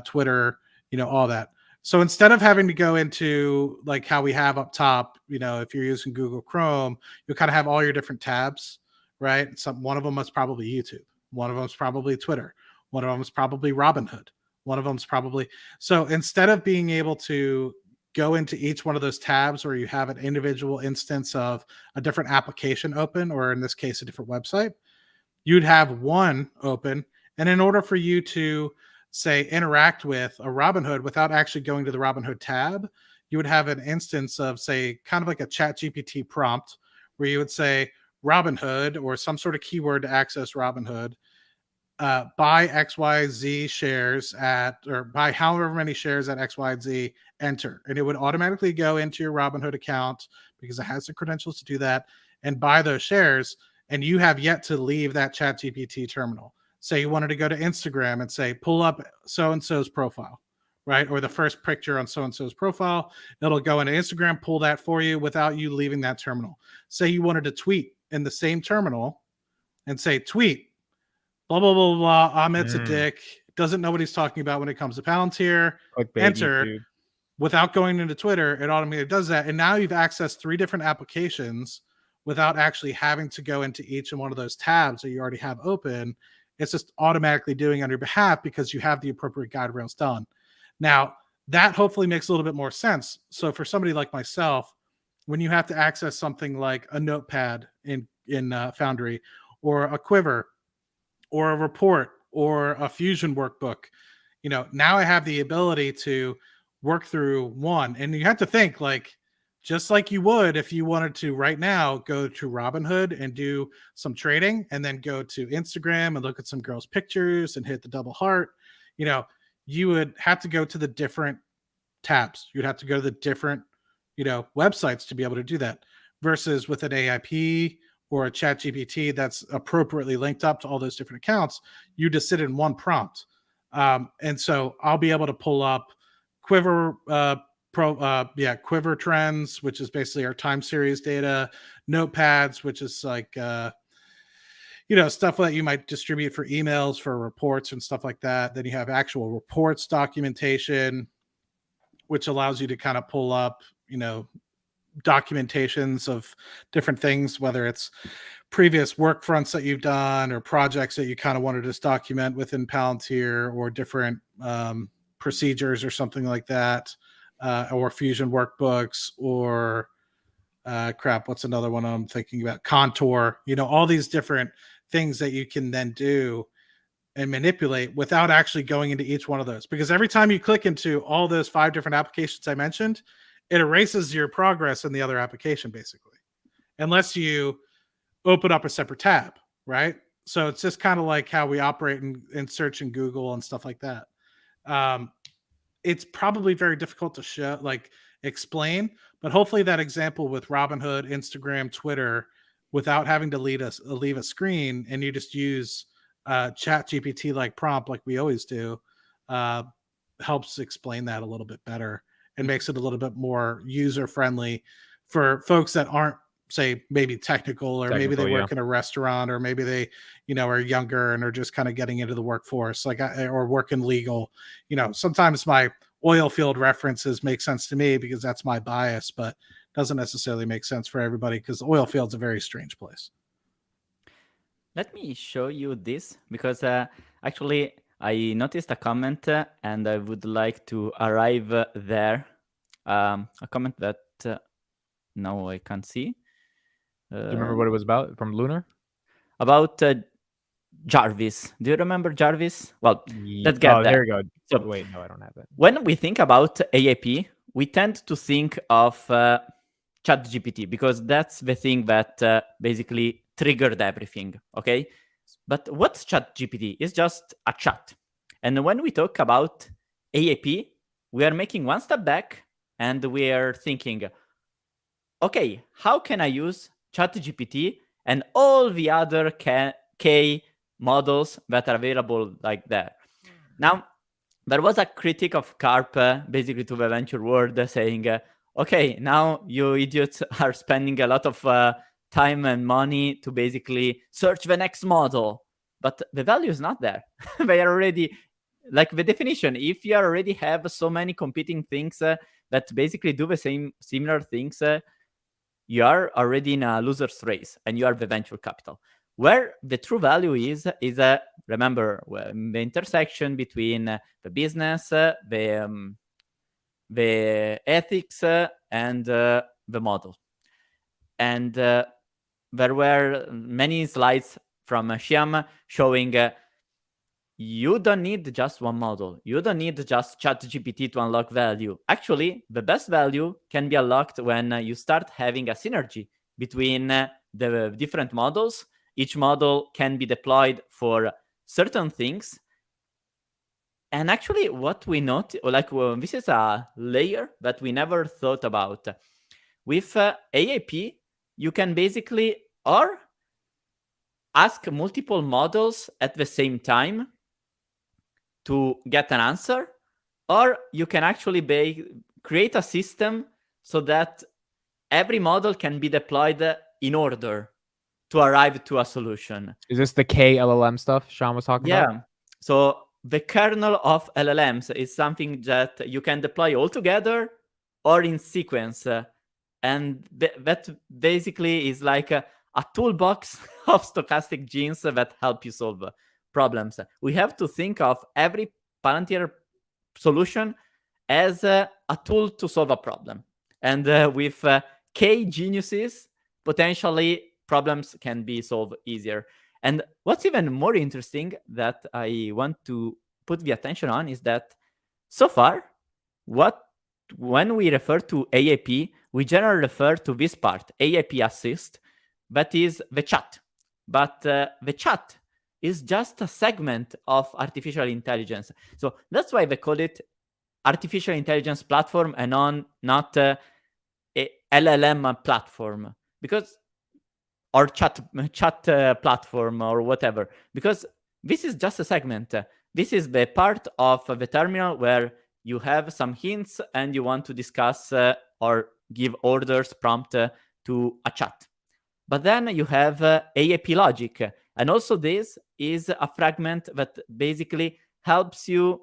Twitter, you know, all that. So instead of having to go into like how we have up top, you know, if you're using Google Chrome, you kind of have all your different tabs, right? One of them is probably YouTube. One of them is probably Twitter. One of them is probably Robinhood. One of them is probably, so instead of being able to go into each one of those tabs where you have an individual instance of a different application open, or in this case, a different website, you'd have one open. And in order for you to say interact with a Robinhood without actually going to the Robinhood tab, you would have an instance of, say, kind of like a chat GPT prompt where you would say Robinhood or some sort of keyword to access Robinhood, buy XYZ shares at, or buy however many shares at XYZ, enter. And it would automatically go into your Robinhood account because it has the credentials to do that and buy those shares. And you have yet to leave that chat GPT terminal. Say you wanted to go to Instagram and say, pull up so-and-so's profile, right? Or the first picture on so-and-so's profile. It'll go into Instagram, pull that for you without you leaving that terminal. Say you wanted to tweet in the same terminal and say, tweet, blah, blah, blah, blah. Amit's a dick. Doesn't know what he's talking about when it comes to Palantir. Enter. YouTube. Without going into Twitter, it automatically does that. And now you've accessed 3 different applications without actually having to go into each one of those tabs that you already have open. It's just automatically doing on your behalf because you have the appropriate guide rails done. Now, that hopefully makes a little bit more sense. So for somebody like myself, when you have to access something like a notepad in Foundry, or a Quiver, or a report, or a Fusion workbook, you know, now I have the ability to work through one. And you have to think, like, just like you would if you wanted to right now go to Robinhood and do some trading, and then go to Instagram and look at some girls' pictures and hit the double heart, you know, you would have to go to the different tabs. You'd have to go to the different, you know, websites to be able to do that. Versus with an AIP or a chat GPT that's appropriately linked up to all those different accounts, you just sit in one prompt. And so I'll be able to pull up Quiver, Quiver trends, which is basically our time series data, notepads, which is like, you know, stuff that you might distribute for emails, for reports and stuff like that. Then you have actual reports documentation, which allows you to kind of pull up, you know, documentations of different things, whether it's previous work fronts that you've done or projects that you kind of want to just document within Palantir, or different procedures or something like that, or Fusion workbooks, or what's another one I'm thinking about? Contour, you know, all these different things that you can then do and manipulate without actually going into each one of those. Because every time you click into all those 5 different applications I mentioned, it erases your progress in the other application, basically, unless you open up a separate tab, right? So it's just kind of like how we operate in search in Google and stuff like that. It's probably very difficult to show, like, explain, but hopefully that example with Robinhood, Instagram, Twitter, without having to leave a screen, and you just use chat GPT like prompt like we always do, helps explain that a little bit better and makes it a little bit more user friendly for folks that aren't, say, maybe technical, or maybe they work in a restaurant, or maybe they, you know, are younger and are just kind of getting into the workforce, like, or work in legal. You know, sometimes my oil field references make sense to me because that's my bias, but doesn't necessarily make sense for everybody, because the oil field's a very strange place. Let me show you this, because actually I noticed a comment and I would like to arrive there. A comment that now I can't see. Do you remember what it was about from Lunar? About Jarvis. Do you remember Jarvis? Well, let's get there there. you go. So Wait, no, I don't have it. when we think about AIP, we tend to think of ChatGPT because that's the thing that basically triggered everything, okay? But what's ChatGPT? It's just a chat. And when we talk about AIP, we are making one step back and we are thinking, okay, how can I use ChatGPT and all the other K models that are available like that? Now, there was a critic of Carp basically to the venture world saying, okay, now you idiots are spending a lot of time and money to basically search the next model. But the value is not there. They are already, like the definition, if you already have so many competing things that basically do the same similar things, you are already in a loser's race and you are the venture capital. Where the true value is remember, the intersection between the business, the ethics, and the model. And there were many slides from Shyam showing you don't need just one model. You don't need just ChatGPT to unlock value. Actually, the best value can be unlocked when you start having a synergy between the different models. Each model can be deployed for certain things. And actually, what we note, this is a layer that we never thought about. With AIP, you can basically or ask multiple models at the same time to get an answer, or you can actually create a system so that every model can be deployed in order to arrive to a solution. Is this the KLLM stuff Sean was talking about? Yeah. So the kernel of LLMs is something that you can deploy all together or in sequence. And that basically is like a toolbox of stochastic genes that help you solve problems. We have to think of every Palantir solution as a tool to solve a problem. And with K geniuses, potentially problems can be solved easier. And what's even more interesting that I want to put the attention on is that so far, when we refer to AIP, we generally refer to this part, AIP assist, that is the chat. But the chat is just a segment of artificial intelligence. So that's why they call it artificial intelligence platform and not a LLM platform, because or chat platform or whatever, because this is just a segment. This is the part of the terminal where you have some hints and you want to discuss or give orders prompt to a chat. But then you have AIP logic. And also this is a fragment that basically helps you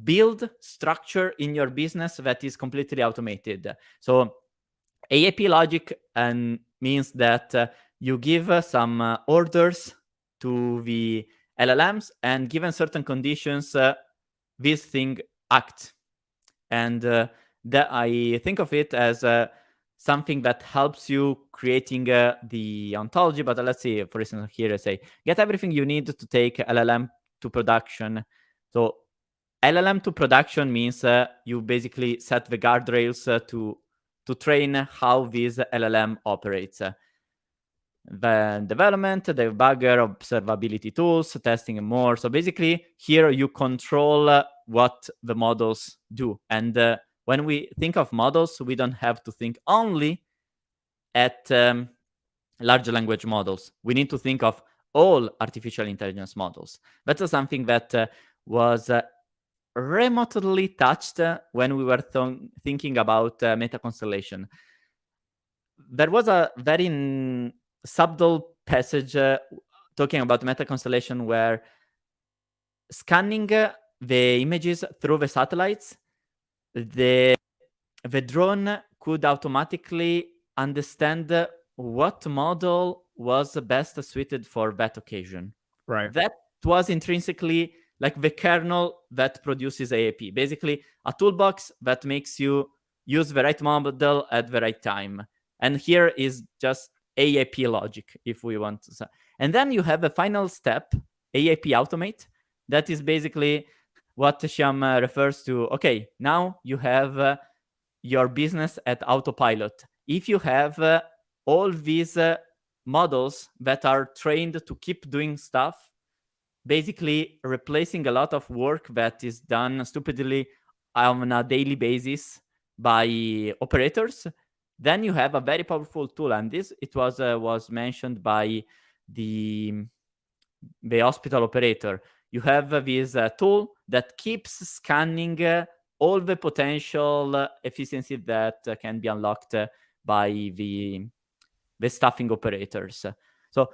build structure in your business that is completely automated. So AIP logic means that you give some orders to the LLMs, and given certain conditions, this thing acts. And that I think of it as something that helps you creating the ontology. But let's see, for instance, here I say, get everything you need to take LLM to production. So LLM to production means you basically set the guardrails to train how this LLM operates. The development, the debugger, observability tools, testing, and more. So basically, here you control what the models do. And when we think of models, we don't have to think only at large language models. We need to think of all artificial intelligence models. That's something that was remotely touched when we were thinking about Meta Constellation. There was a very subtle passage talking about Meta Constellation where scanning the images through the satellites, the drone could automatically understand what model was best suited for that occasion. Right. That was intrinsically like the kernel that produces AIP. Basically, a toolbox that makes you use the right model at the right time. And here is just AIP logic, if we want to say. And then you have a final step, AIP Automate, that is basically what Shyam refers to. Okay, now you have your business at autopilot. If you have all these models that are trained to keep doing stuff, basically replacing a lot of work that is done stupidly on a daily basis by operators, then you have a very powerful tool. And this, it was mentioned by the hospital operator. You have this tool that keeps scanning all the potential efficiency that can be unlocked by the staffing operators. So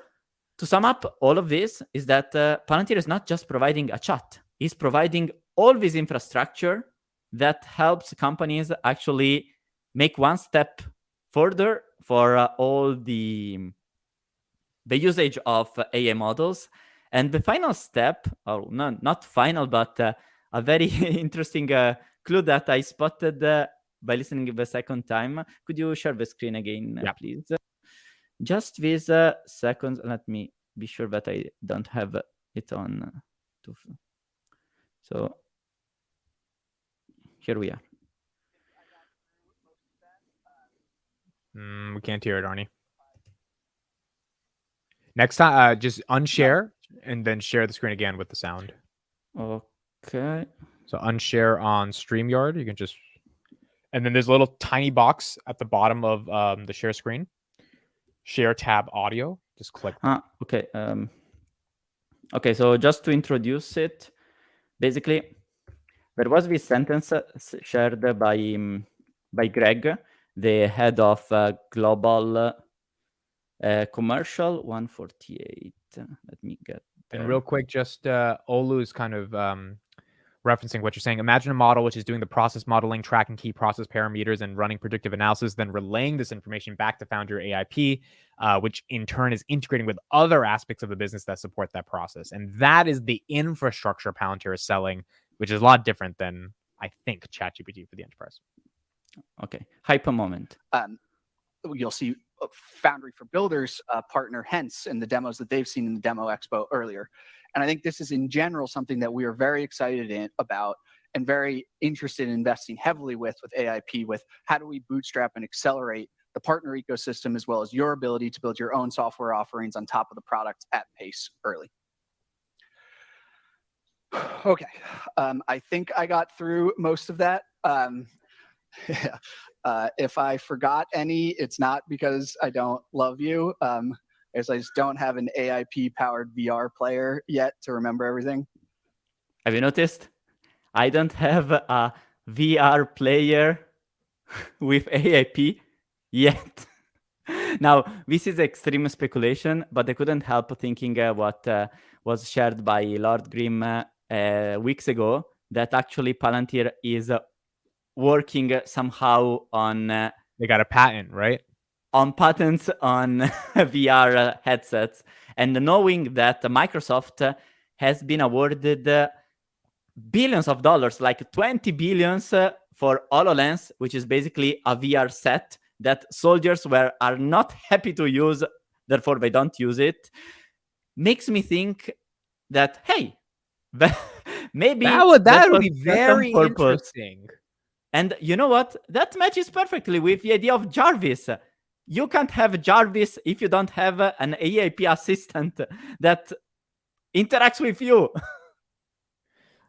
to sum up all of this is that Palantir is not just providing a chat. It's providing all this infrastructure that helps companies actually make one step further for all the usage of AI models. And the final step, or not final, but a very interesting clue that I spotted by listening the second time. Could you share the screen again, please? Just these seconds. Let me be sure that I don't have it on. So here we are. We can't hear it, Arnie. Next time, just unshare and then share the screen again with the sound. Okay. So unshare on StreamYard. You can just, and then there's a little tiny box at the bottom of the share screen. Share tab audio. Just click. Okay. Okay. So just to introduce it, basically, there was this sentence shared by Greg, the head of global commercial 148. Let me get there. And real quick, just Olu is kind of referencing what you're saying. Imagine a model which is doing the process modeling, tracking key process parameters, and running predictive analysis, then relaying this information back to Foundry AIP, which in turn is integrating with other aspects of the business that support that process. And that is the infrastructure Palantir is selling, which is a lot different than, I think, ChatGPT for the enterprise. Okay. Hyper moment. You'll see Foundry for Builders partner Hence in the demos that they've seen in the demo expo earlier. And I think this is in general something that we are very excited about and very interested in investing heavily with AIP, with how do we bootstrap and accelerate the partner ecosystem as well as your ability to build your own software offerings on top of the product at pace early. Okay, I think I got through most of that. If I forgot any, it's not because I don't love you. As I just don't have an AIP-powered VR player yet to remember everything. Have you noticed? I don't have a VR player with AIP yet. Now, this is extreme speculation, but I couldn't help thinking what was shared by Lord Grimm weeks ago, that actually Palantir is working somehow on... they got a patent, right? On patents on VR headsets, and knowing that Microsoft has been awarded billions of dollars, like 20 billions for HoloLens, which is basically a VR set that soldiers are not happy to use, therefore they don't use it, makes me think that, hey, maybe that would be very interesting. And you know what? That matches perfectly with the idea of Jarvis. You can't have Jarvis if you don't have an AIP assistant that interacts with you.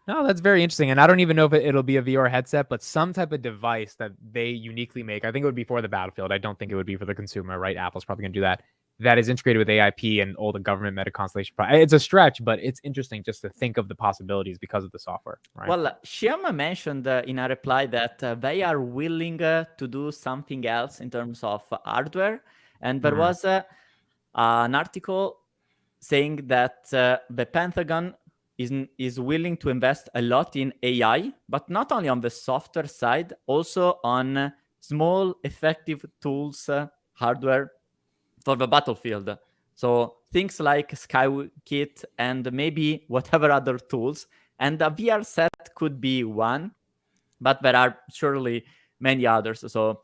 No, that's very interesting. And I don't even know if it'll be a VR headset, but some type of device that they uniquely make. I think it would be for the battlefield. I don't think it would be for the consumer, right? Apple's probably going to do that. That is integrated with AIP and all the government meta constellation. It's a stretch, but it's interesting just to think of the possibilities because of the software. Right? Well, Shyam mentioned in a reply that they are willing to do something else in terms of hardware. And there was an article saying that the Pentagon is willing to invest a lot in AI, but not only on the software side, also on small, effective tools, hardware, for the battlefield. So things like SkyKit and maybe whatever other tools. And a VR set could be one, but there are surely many others. So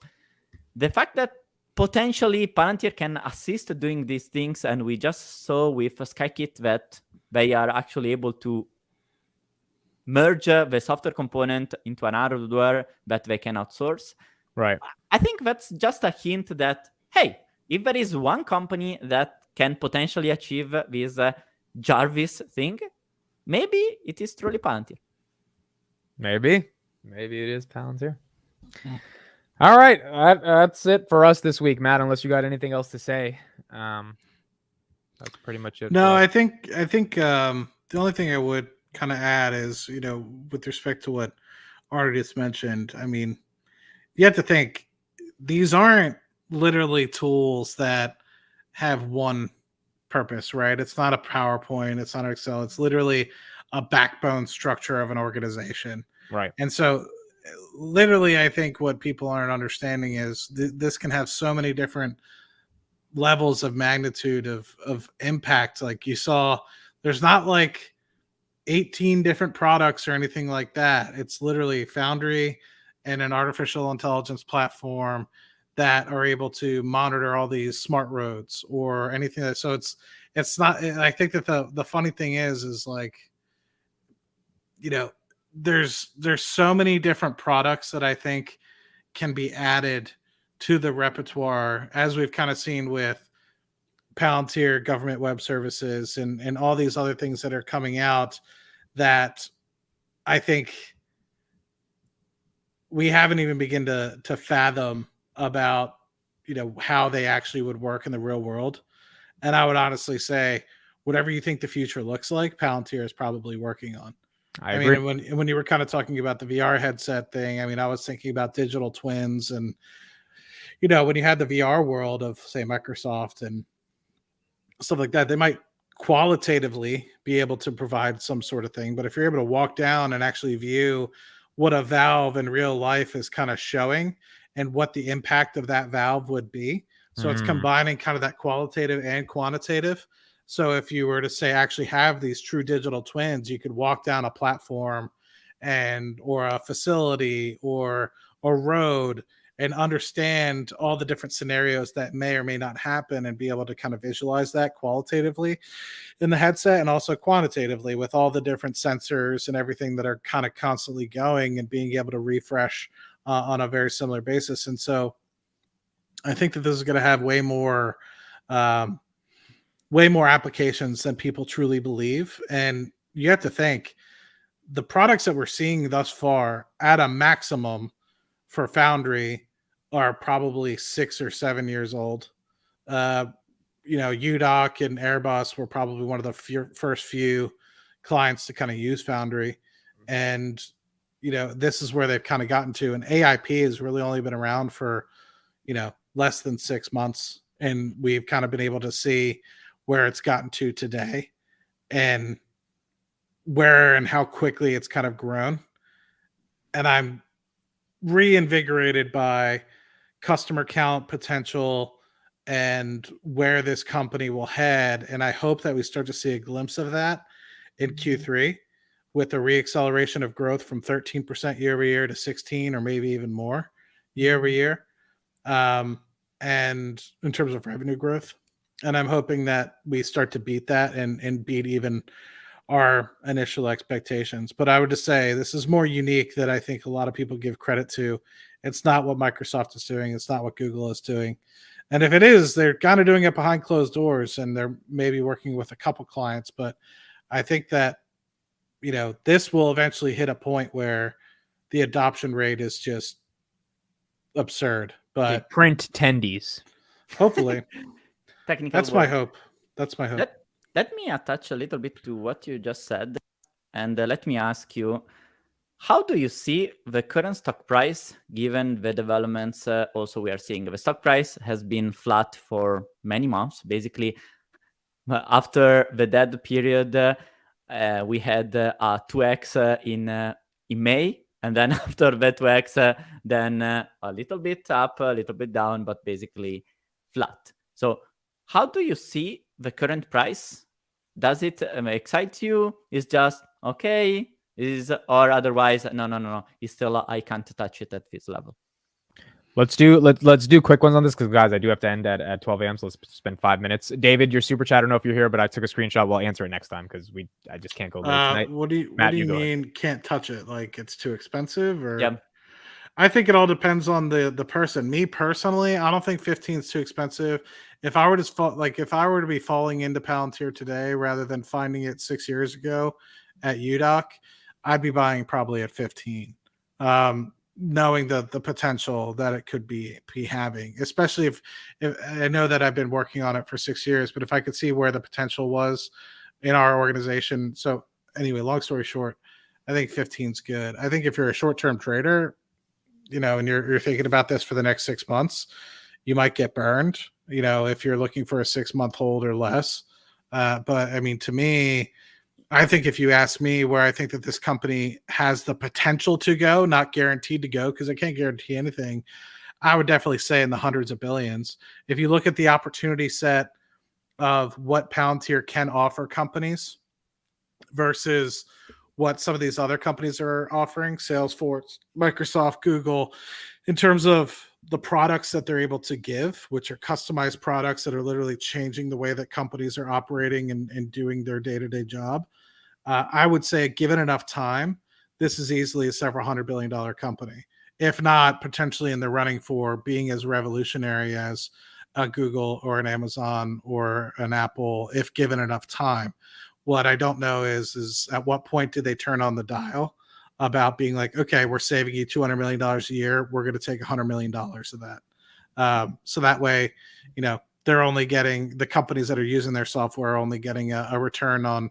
the fact that potentially Palantir can assist doing these things, and we just saw with SkyKit that they are actually able to merge the software component into an hardware that they can outsource. Right. I think that's just a hint that, hey, if there is one company that can potentially achieve this Jarvis thing, maybe it is truly Palantir. Maybe it is Palantir. All right, that's it for us this week, Matt. Unless you got anything else to say, that's pretty much it. No, I think the only thing I would kind of add is, with respect to what Artie just mentioned, I mean, you have to think these aren't literally tools that have one purpose, right? It's not a PowerPoint, it's not an Excel, it's literally a backbone structure of an organization. Right. And so literally, I think what people aren't understanding is this can have so many different levels of magnitude of impact. Like you saw, there's not like 18 different products or anything like that. It's literally Foundry and an artificial intelligence platform that are able to monitor all these smart roads or anything. So it's not, I think that the funny thing is like, there's so many different products that I think can be added to the repertoire, as we've kind of seen with Palantir, government web services, and all these other things that are coming out, that I think we haven't even begun to fathom about, how they actually would work in the real world. And I would honestly say, whatever you think the future looks like, Palantir is probably working on. I agree. mean, when you were kind of talking about the VR headset thing, I mean, I was thinking about digital twins, and when you had the VR world of, say, Microsoft and stuff like that, they might qualitatively be able to provide some sort of thing. But if you're able to walk down and actually view what a valve in real life is kind of showing and what the impact of that valve would be. So it's combining kind of that qualitative and quantitative. So if you were to say actually have these true digital twins, you could walk down a platform or a facility or a road and understand all the different scenarios that may or may not happen and be able to kind of visualize that qualitatively in the headset, and also quantitatively with all the different sensors and everything that are kind of constantly going and being able to refresh on a very similar basis. And so I think that this is going to have way more applications than people truly believe. And you have to think the products that we're seeing thus far at a maximum for Foundry are probably 6 or 7 years old. UDOC and Airbus were probably one of the first few clients to kind of use Foundry. And, this is where they've kind of gotten to. And AIP has really only been around for, less than 6 months. And we've kind of been able to see where it's gotten to today and where and how quickly it's kind of grown. And I'm reinvigorated by customer count potential and where this company will head. And I hope that we start to see a glimpse of that in Q3 with a reacceleration of growth from 13% year over year to 16 or maybe even more year over year. And in terms of revenue growth. And I'm hoping that we start to beat that and beat even our initial expectations. But I would just say this is more unique than I think a lot of people give credit to. It's not what Microsoft is doing. It's not what Google is doing. And if it is, they're kind of doing it behind closed doors, and they're maybe working with a couple clients. But I think that, this will eventually hit a point where the adoption rate is just absurd. But they print tendies. Hopefully. Technical That's word. my hope. That's my hope. Let me attach a little bit to what you just said, and let me ask you, how do you see the current stock price given the developments also we are seeing? The stock price has been flat for many months. Basically, after the dead period, we had a 2x in May, and then after the 2x, then a little bit up, a little bit down, but basically flat. So how do you see the current price? Does it excite you? Is just okay? Or otherwise, no. It's still, I can't touch it at this level. Let's do quick ones on this because guys, I do have to end at 12 a.m. So let's spend 5 minutes. David, your super chat. I don't know if you're here, but I took a screenshot. We'll answer it next time because I just can't go late tonight. What do you Matt, you you go ahead. mean can't touch it? Like it's too expensive, or Yeah. I think it all depends on the person. Me personally, I don't think 15 is too expensive. If I were to be falling into Palantir today rather than finding it 6 years ago at UDOC, I'd be buying probably at 15. Knowing the potential that it could be having, especially if I know that I've been working on it for 6 years, but if I could see where the potential was in our organization. So anyway, long story short, I think 15 is good. I think if you're a short-term trader, and you're thinking about this for the next 6 months, you might get burned, if you're looking for a 6-month hold or less. But I mean, to me, I think if you ask me where I think that this company has the potential to go, not guaranteed to go, because I can't guarantee anything, I would definitely say in the hundreds of billions. If you look at the opportunity set of what Palantir can offer companies versus what some of these other companies are offering, Salesforce, Microsoft, Google, in terms of the products that they're able to give, which are customized products that are literally changing the way that companies are operating and doing their day-to-day job. I would say, given enough time, this is easily a several $100 billion company, if not potentially in the running for being as revolutionary as a Google or an Amazon or an Apple, if given enough time. What I don't know is at what point did they turn on the dial about being like, okay, we're saving you $200 million a year. We're going to take $100 million of that. So that way, they're only getting, the companies that are using their software are only getting a return on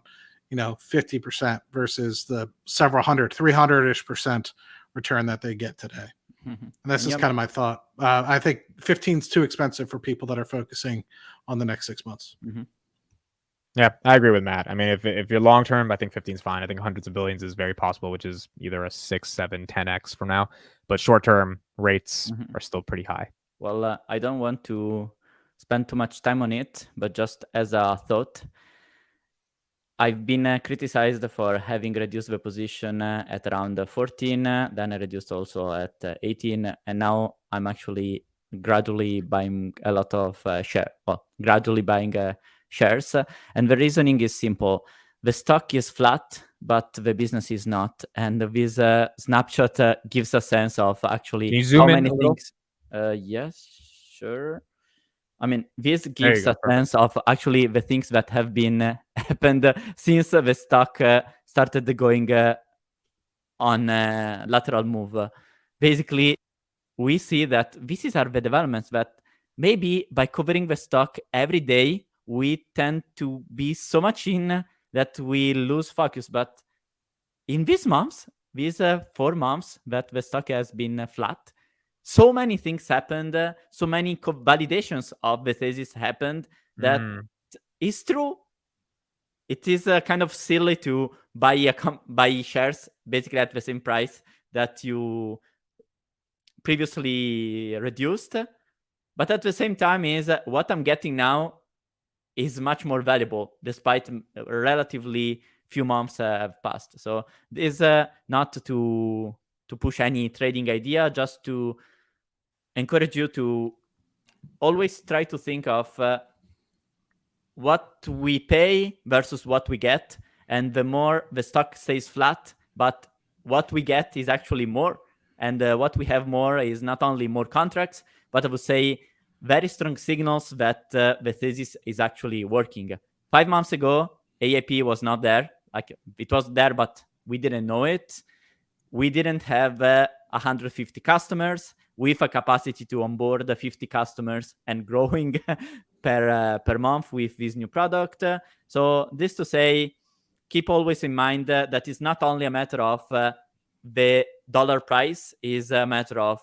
50% versus the several hundred, 300-ish% return that they get today. And that's just kind of my thought. I think 15 is too expensive for people that are focusing on the next 6 months. Yeah, I agree with Matt. I mean, if you're long term, I think 15 is fine. I think hundreds of billions is very possible, which is either a 6, 7, 10x from now. But short term rates are still pretty high. Well, I don't want to spend too much time on it, but just as a thought, I've been criticized for having reduced the position at around 14, then I reduced also at 18, and now I'm actually gradually buying a lot of shares. And the reasoning is simple. The stock is flat, but the business is not. And this snapshot gives a sense of actually Can you zoom how in many a little? things. Yes, sure. I mean, this gives a sense of actually the things that have been happened since the stock started going on lateral move. Basically, we see that these are the developments that maybe by covering the stock every day, we tend to be so much in that we lose focus. But in these months, these 4 months that the stock has been flat, so many things happened, so many validations of the thesis happened that is true. It is kind of silly to buy shares basically at the same price that you previously reduced. But at the same time is what I'm getting now is much more valuable despite relatively few months have passed. So this is not to push any trading idea, just to encourage you to always try to think of what we pay versus what we get. And the more the stock stays flat, but what we get is actually more. And what we have more is not only more contracts, but I would say very strong signals that the thesis is actually working. 5 months ago, AIP was not there. Like it was there, but we didn't know it. We didn't have 150 customers with a capacity to onboard 50 customers and growing per month with this new product. So this to say, keep always in mind that it's not only a matter of the dollar price, is a matter of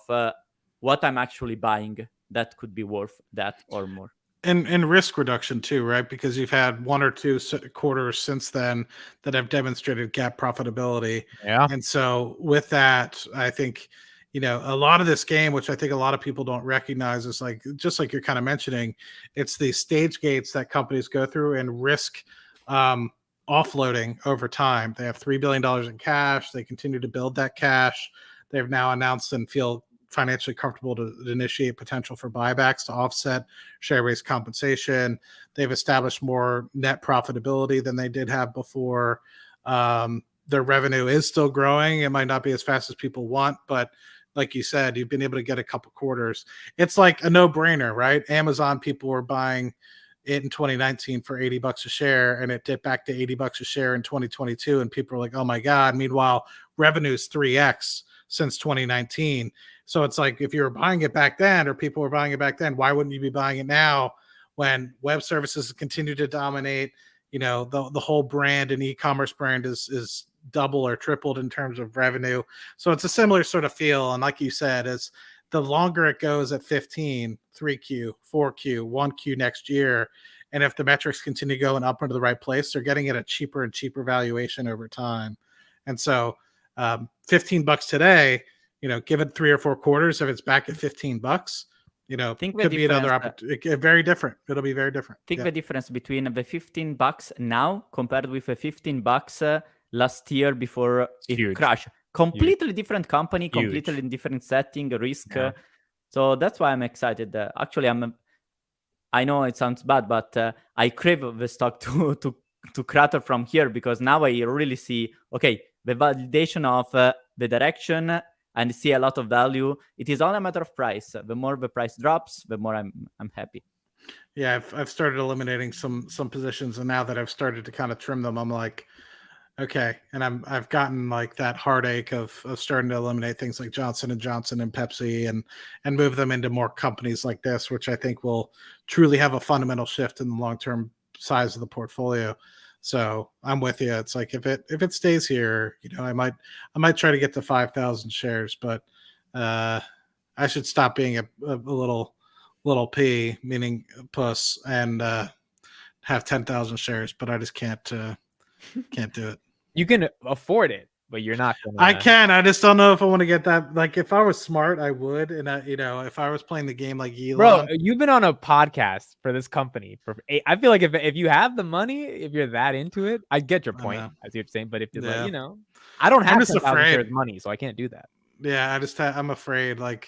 what I'm actually buying that could be worth that or more. And risk reduction too, right? Because you've had 1 or 2 quarters since then that have demonstrated GAAP profitability. Yeah. And so with that, I think, a lot of this game, which I think a lot of people don't recognize, is like, just like you're kind of mentioning, it's the stage gates that companies go through and risk offloading over time. They have $3 billion in cash. They continue to build that cash. They've now announced and feel financially comfortable to initiate potential for buybacks to offset share-based compensation. They've established more net profitability than they did have before. Their revenue is still growing. It might not be as fast as people want, but like you said, you've been able to get a couple quarters. It's like a no-brainer, right? Amazon, people were buying it in 2019 for $80 a share, and it dipped back to $80 a share in 2022, and people are like, oh my God. Meanwhile, revenue's 3x since 2019. So it's like, if you were buying it back then, or people were buying it back then, why wouldn't you be buying it now when web services continue to dominate? You know, the whole brand and e-commerce brand is double or tripled in terms of revenue. So it's a similar sort of feel. And like you said, as the longer it goes at 15, 3Q, 4Q, 1Q next year, and if the metrics continue going up into the right place, they're getting at a cheaper and cheaper valuation over time. And so $15 today, you know, give it 3 or 4 quarters, if it's back at $15, you know, could be another opportunity. Very different. It'll be very different. Think the difference between the $15 now compared with the $15 last year before it crashed. Completely different company, completely different setting, risk. Yeah. So that's why I'm excited. Actually, I know it sounds bad, but I crave the stock to crater from here, because now I really see, okay, the validation of the direction, and see a lot of value. It is all a matter of price. The more the price drops, the more I'm happy. Yeah, I've started eliminating some positions, and now that I've started to kind of trim them, I'm like, okay. And I've gotten like that heartache of starting to eliminate things like Johnson & Johnson and Pepsi, and move them into more companies like this, which I think will truly have a fundamental shift in the long-term size of the portfolio. So I'm with you. It's like, if it stays here, you know, I might try to get to 5,000 shares, but I should stop being a little P, meaning puss, and have 10,000 shares, but I just can't do it. You can afford it, but you're not gonna... I can. I just don't know if I want to get that. Like, if I was smart, I would. And you know, if I was playing the game like Elon. Bro, you've been on a podcast for this company I feel like if you have the money, if you're that into it, I get your point. I see what you're saying, but if you're like, you know, I don't have 10,000 shares money, so I can't do that. Yeah, I'm afraid. Like,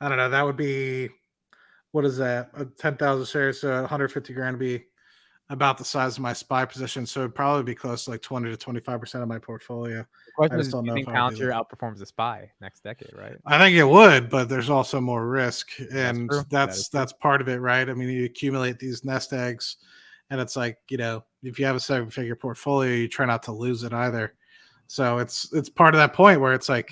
I don't know. That would be, what is that? 10,000 shares, so 150 grand would be about the size of my SPY position, so it'd probably be close to like 20 to 25% of my portfolio. The question is, do you think Palantir outperforms the SPY next decade, right? I think it would, but there's also more risk, and that's part of it, right? I mean, you accumulate these nest eggs, and it's like, you know, if you have a 7-figure portfolio, you try not to lose it either. So it's part of that point where it's like,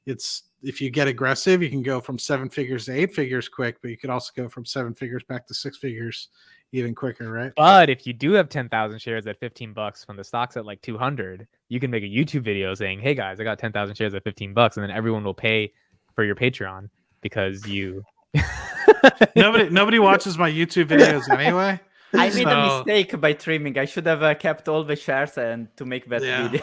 if you get aggressive, you can go from 7 figures to 8 figures quick, but you could also go from 7 figures back to 6 figures even quicker, right? But if you do have 10,000 shares at $15 when the stock's at like 200, you can make a YouTube video saying, hey guys, I got 10,000 shares at $15, and then everyone will pay for your Patreon because you... nobody watches my YouTube videos anyway. I made a mistake by trimming. I should have kept all the shares and to make that video.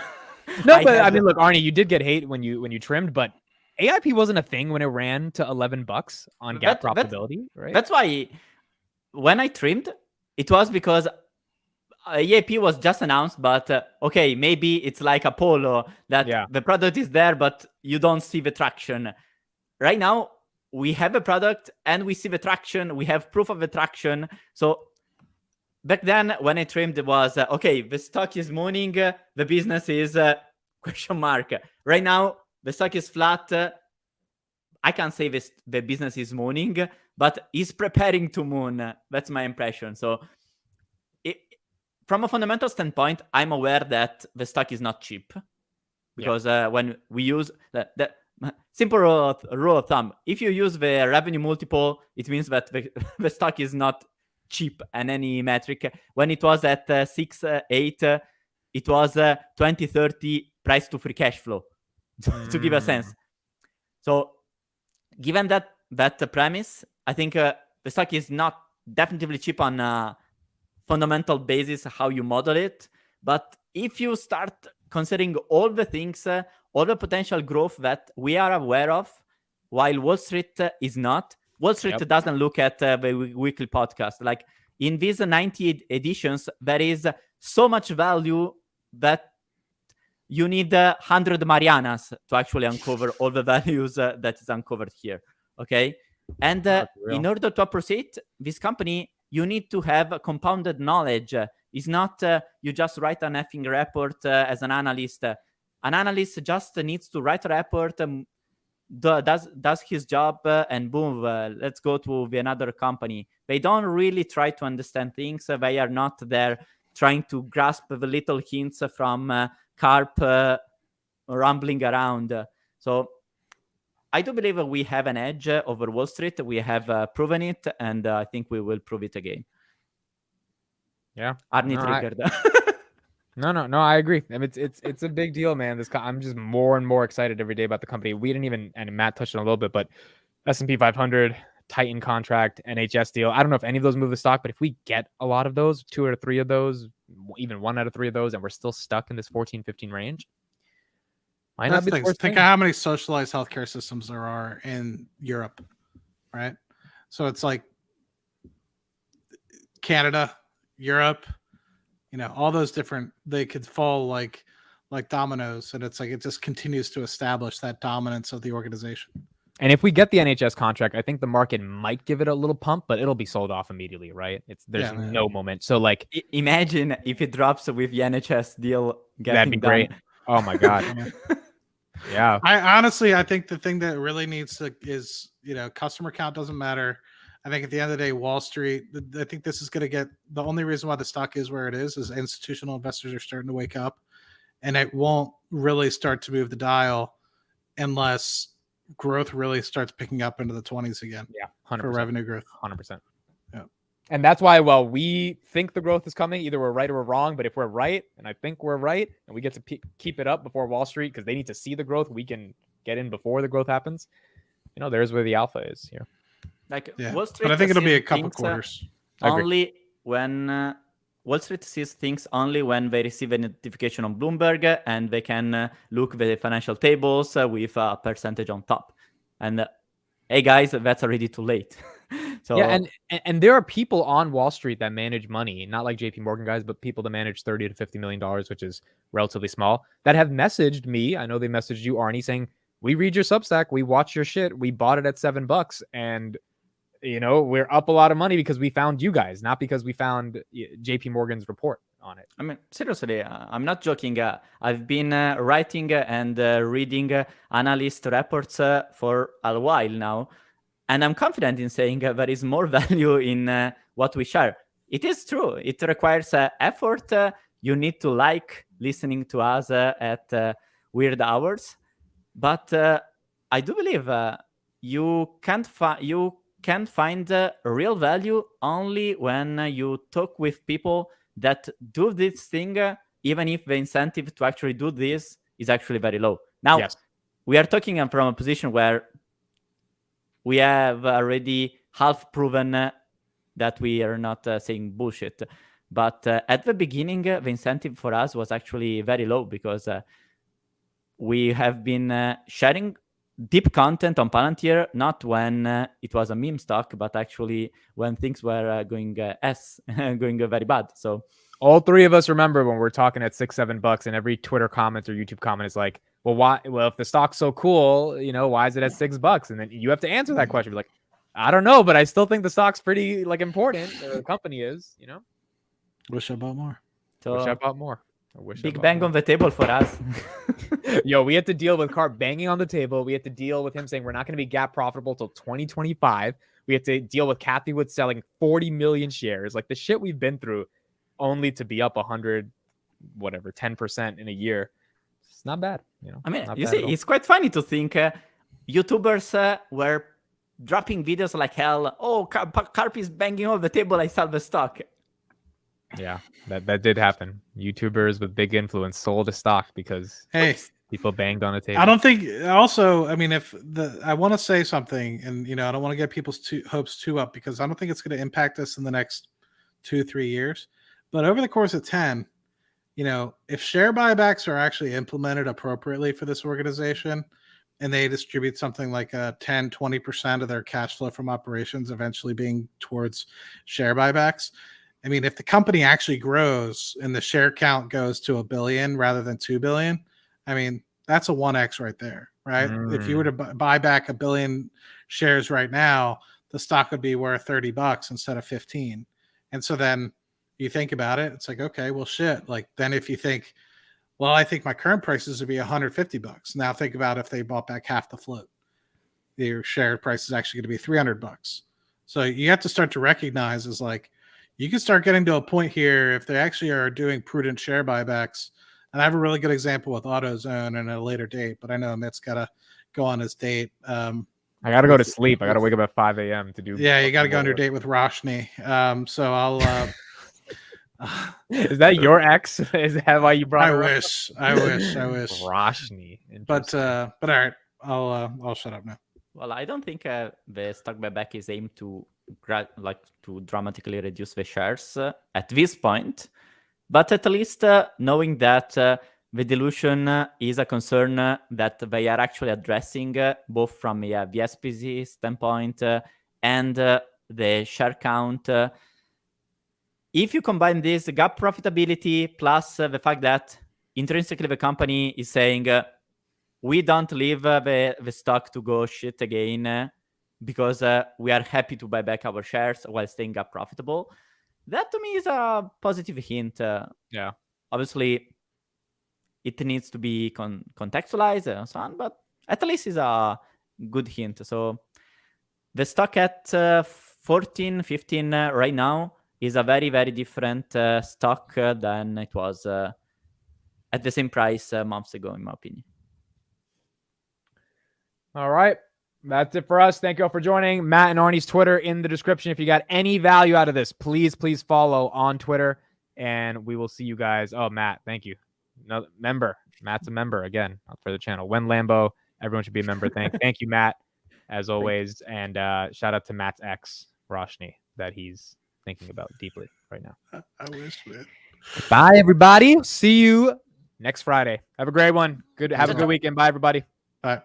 No, but I mean, look, Arnie, you did get hate when you trimmed, but AIP wasn't a thing when it ran to $11 on GAAP profitability, right? That's why when I trimmed, it was because AIP was just announced, but okay, maybe it's like Apollo, that the product is there, but you don't see the traction. Right now, we have a product and we see the traction. We have proof of the traction. So back then, when I trimmed, it was, okay, the stock is mooning, the business is question mark. Right now, the stock is flat. I can't say the business is mooning, but is preparing to moon. That's my impression. So from a fundamental standpoint, I'm aware that the stock is not cheap, because when we use the simple rule of thumb, if you use the revenue multiple, it means that the stock is not cheap in any metric. When it was at 6, 8, it was 20, 30 price to free cash flow, to give a sense. So given that premise, I think the stock is not definitively cheap on a fundamental basis, how you model it. But if you start considering all the things, all the potential growth that we are aware of, while Wall Street is not, Wall Street doesn't look at the weekly podcast. Like in these 90 editions, there is so much value that you need 100 Marianas to actually uncover all the values that is uncovered here. Okay. And in order to appreciate this company, you need to have a compounded knowledge. It's not you just write an effing report as an analyst. An analyst just needs to write a report, does his job, and boom, let's go to another company. They don't really try to understand things. They are not there trying to grasp the little hints from carp rumbling around. So I do believe we have an edge over Wall Street. We have proven it, and I think we will prove it again. Yeah. Arnie triggered. No, I agree. I mean, it's a big deal, man. I'm just more and more excited every day about the company. We didn't even, and Matt touched on a little bit, but S&P 500, Titan contract, NHS deal. I don't know if any of those move the stock, but if we get a lot of those, 2 out of 3 of those, even 1 out of 3 of those, and we're still stuck in this 14-15 range, might not be the worst Think thing. of how many socialized healthcare systems there are in Europe, right? So it's like Canada, Europe, all those different, they could fall like dominoes, and it's like it just continues to establish that dominance of the organization. And if we get the NHS contract, I think the market might give it a little pump, but it'll be sold off immediately, right? There's no moment. So like, imagine if it drops with the NHS deal getting that'd be great. Oh my god. Yeah. I think the thing that really needs to is, customer count doesn't matter. I think at the end of the day, Wall Street, I think this is going to get, the only reason why the stock is where it is institutional investors are starting to wake up, and it won't really start to move the dial unless growth really starts picking up into the 20s again. Yeah. 100%. For revenue growth. 100%. Yeah. And that's why, we think the growth is coming, either we're right or we're wrong. But if we're right, and I think we're right, and we get to keep it up before Wall Street, because they need to see the growth, we can get in before the growth happens. There's where the alpha is here. Wall Street, but I think it'll be a couple quarters. Only when Wall Street sees things only when they receive a notification on Bloomberg, and they can look at the financial tables with a percentage on top. And hey guys, that's already too late. So yeah, and there are people on Wall Street that manage money, not like JP Morgan guys, but people that manage $30 to $50 million, which is relatively small, that have messaged me. I know they messaged you, Arnie, saying, we read your Substack, we watch your shit, we bought it at $7, and we're up a lot of money because we found you guys, not because we found JP Morgan's report on it. I mean, seriously, I'm not joking. I've been writing and reading analyst reports for a while now, and I'm confident in saying there is more value in what we share. It is true. It requires effort. You need to like listening to us at weird hours, but I do believe you can find real value only when you talk with people that do this thing, even if the incentive to actually do this is actually very low. Now, yes, we are talking from a position where we have already half proven that we are not saying bullshit. But at the beginning, the incentive for us was actually very low, because we have been sharing deep content on Palantir, not when it was a meme stock, but actually when things were going very bad. So all 3 of us remember when we're talking at $6-7, and every Twitter comment or YouTube comment is like, well, why? Well, if the stock's so cool, why is it at $6? And then you have to answer that question. Be like, I don't know, but I still think the stock's pretty important. The company is, Wish I bought more. So wish I bought more. Big bang on the table for us. Yo, we had to deal with Carp banging on the table. We had to deal with him saying we're not going to be gap profitable till 2025. We had to deal with Kathy Wood selling 40 million shares. Like the shit we've been through, only to be up 10% in a year. It's not bad. I mean, you see, it's quite funny to think YouTubers were dropping videos like hell. Oh, Carp is banging on the table. I sell the stock. Yeah, that did happen. YouTubers with big influence sold a stock because people banged on a table. I don't think. Also, I mean, I want to say something, and I don't want to get people's hopes too up, because I don't think it's going to impact us in the next 2-3 years. But over the course of 10, if share buybacks are actually implemented appropriately for this organization, and they distribute something like 10-20% of their cash flow from operations eventually being towards share buybacks. I mean, if the company actually grows and the share count goes to 1 billion rather than 2 billion, I mean, that's a 1x right there, right? If you were to buy back 1 billion shares right now, the stock would be worth $30 instead of 15. And so then you think about it, it's like, okay, well, shit. Like then if you think, well, I think my current prices would be $150. Now think about if they bought back half the float, your share price is actually going to be $300. So you have to start to recognize is like, you can start getting to a point here if they actually are doing prudent share buybacks. And I have a really good example with AutoZone and a later date, but I know Amit's got to go on his date. I got to go to sleep. I got to wake up at 5 a.m. to do. Yeah, you got to go on your date with Roshni. So I'll. Is that your ex? Is that why you brought her up? I wish. Roshni. But all right, I'll shut up now. Well, I don't think the stock buyback is aimed to dramatically reduce the shares at this point, but at least knowing that the dilution is a concern that they are actually addressing both from the SPC standpoint and the share count. If you combine this gap profitability plus the fact that intrinsically the company is saying we don't leave the stock to go shit again because we are happy to buy back our shares while staying gap profitable, that to me is a positive hint. Yeah. Obviously, it needs to be contextualized and so on, but at least is a good hint. So the stock at 14, 15 right now is a very, very different stock than it was at the same price months ago, in my opinion. All right. That's it for us. Thank you all for joining. Matt and Arnie's Twitter in the description. If you got any value out of this, please follow on Twitter, and we will see you guys. Oh, Matt, thank you. No, member. Matt's a member again for the channel. When Lambo, everyone should be a member. Thank you, Matt, as always. And shout out to Matt's ex, Roshni, that he's thinking about deeply right now. I wish, man. Bye, everybody. See you next Friday. Have a great one. Have a good weekend. Bye, everybody. Bye.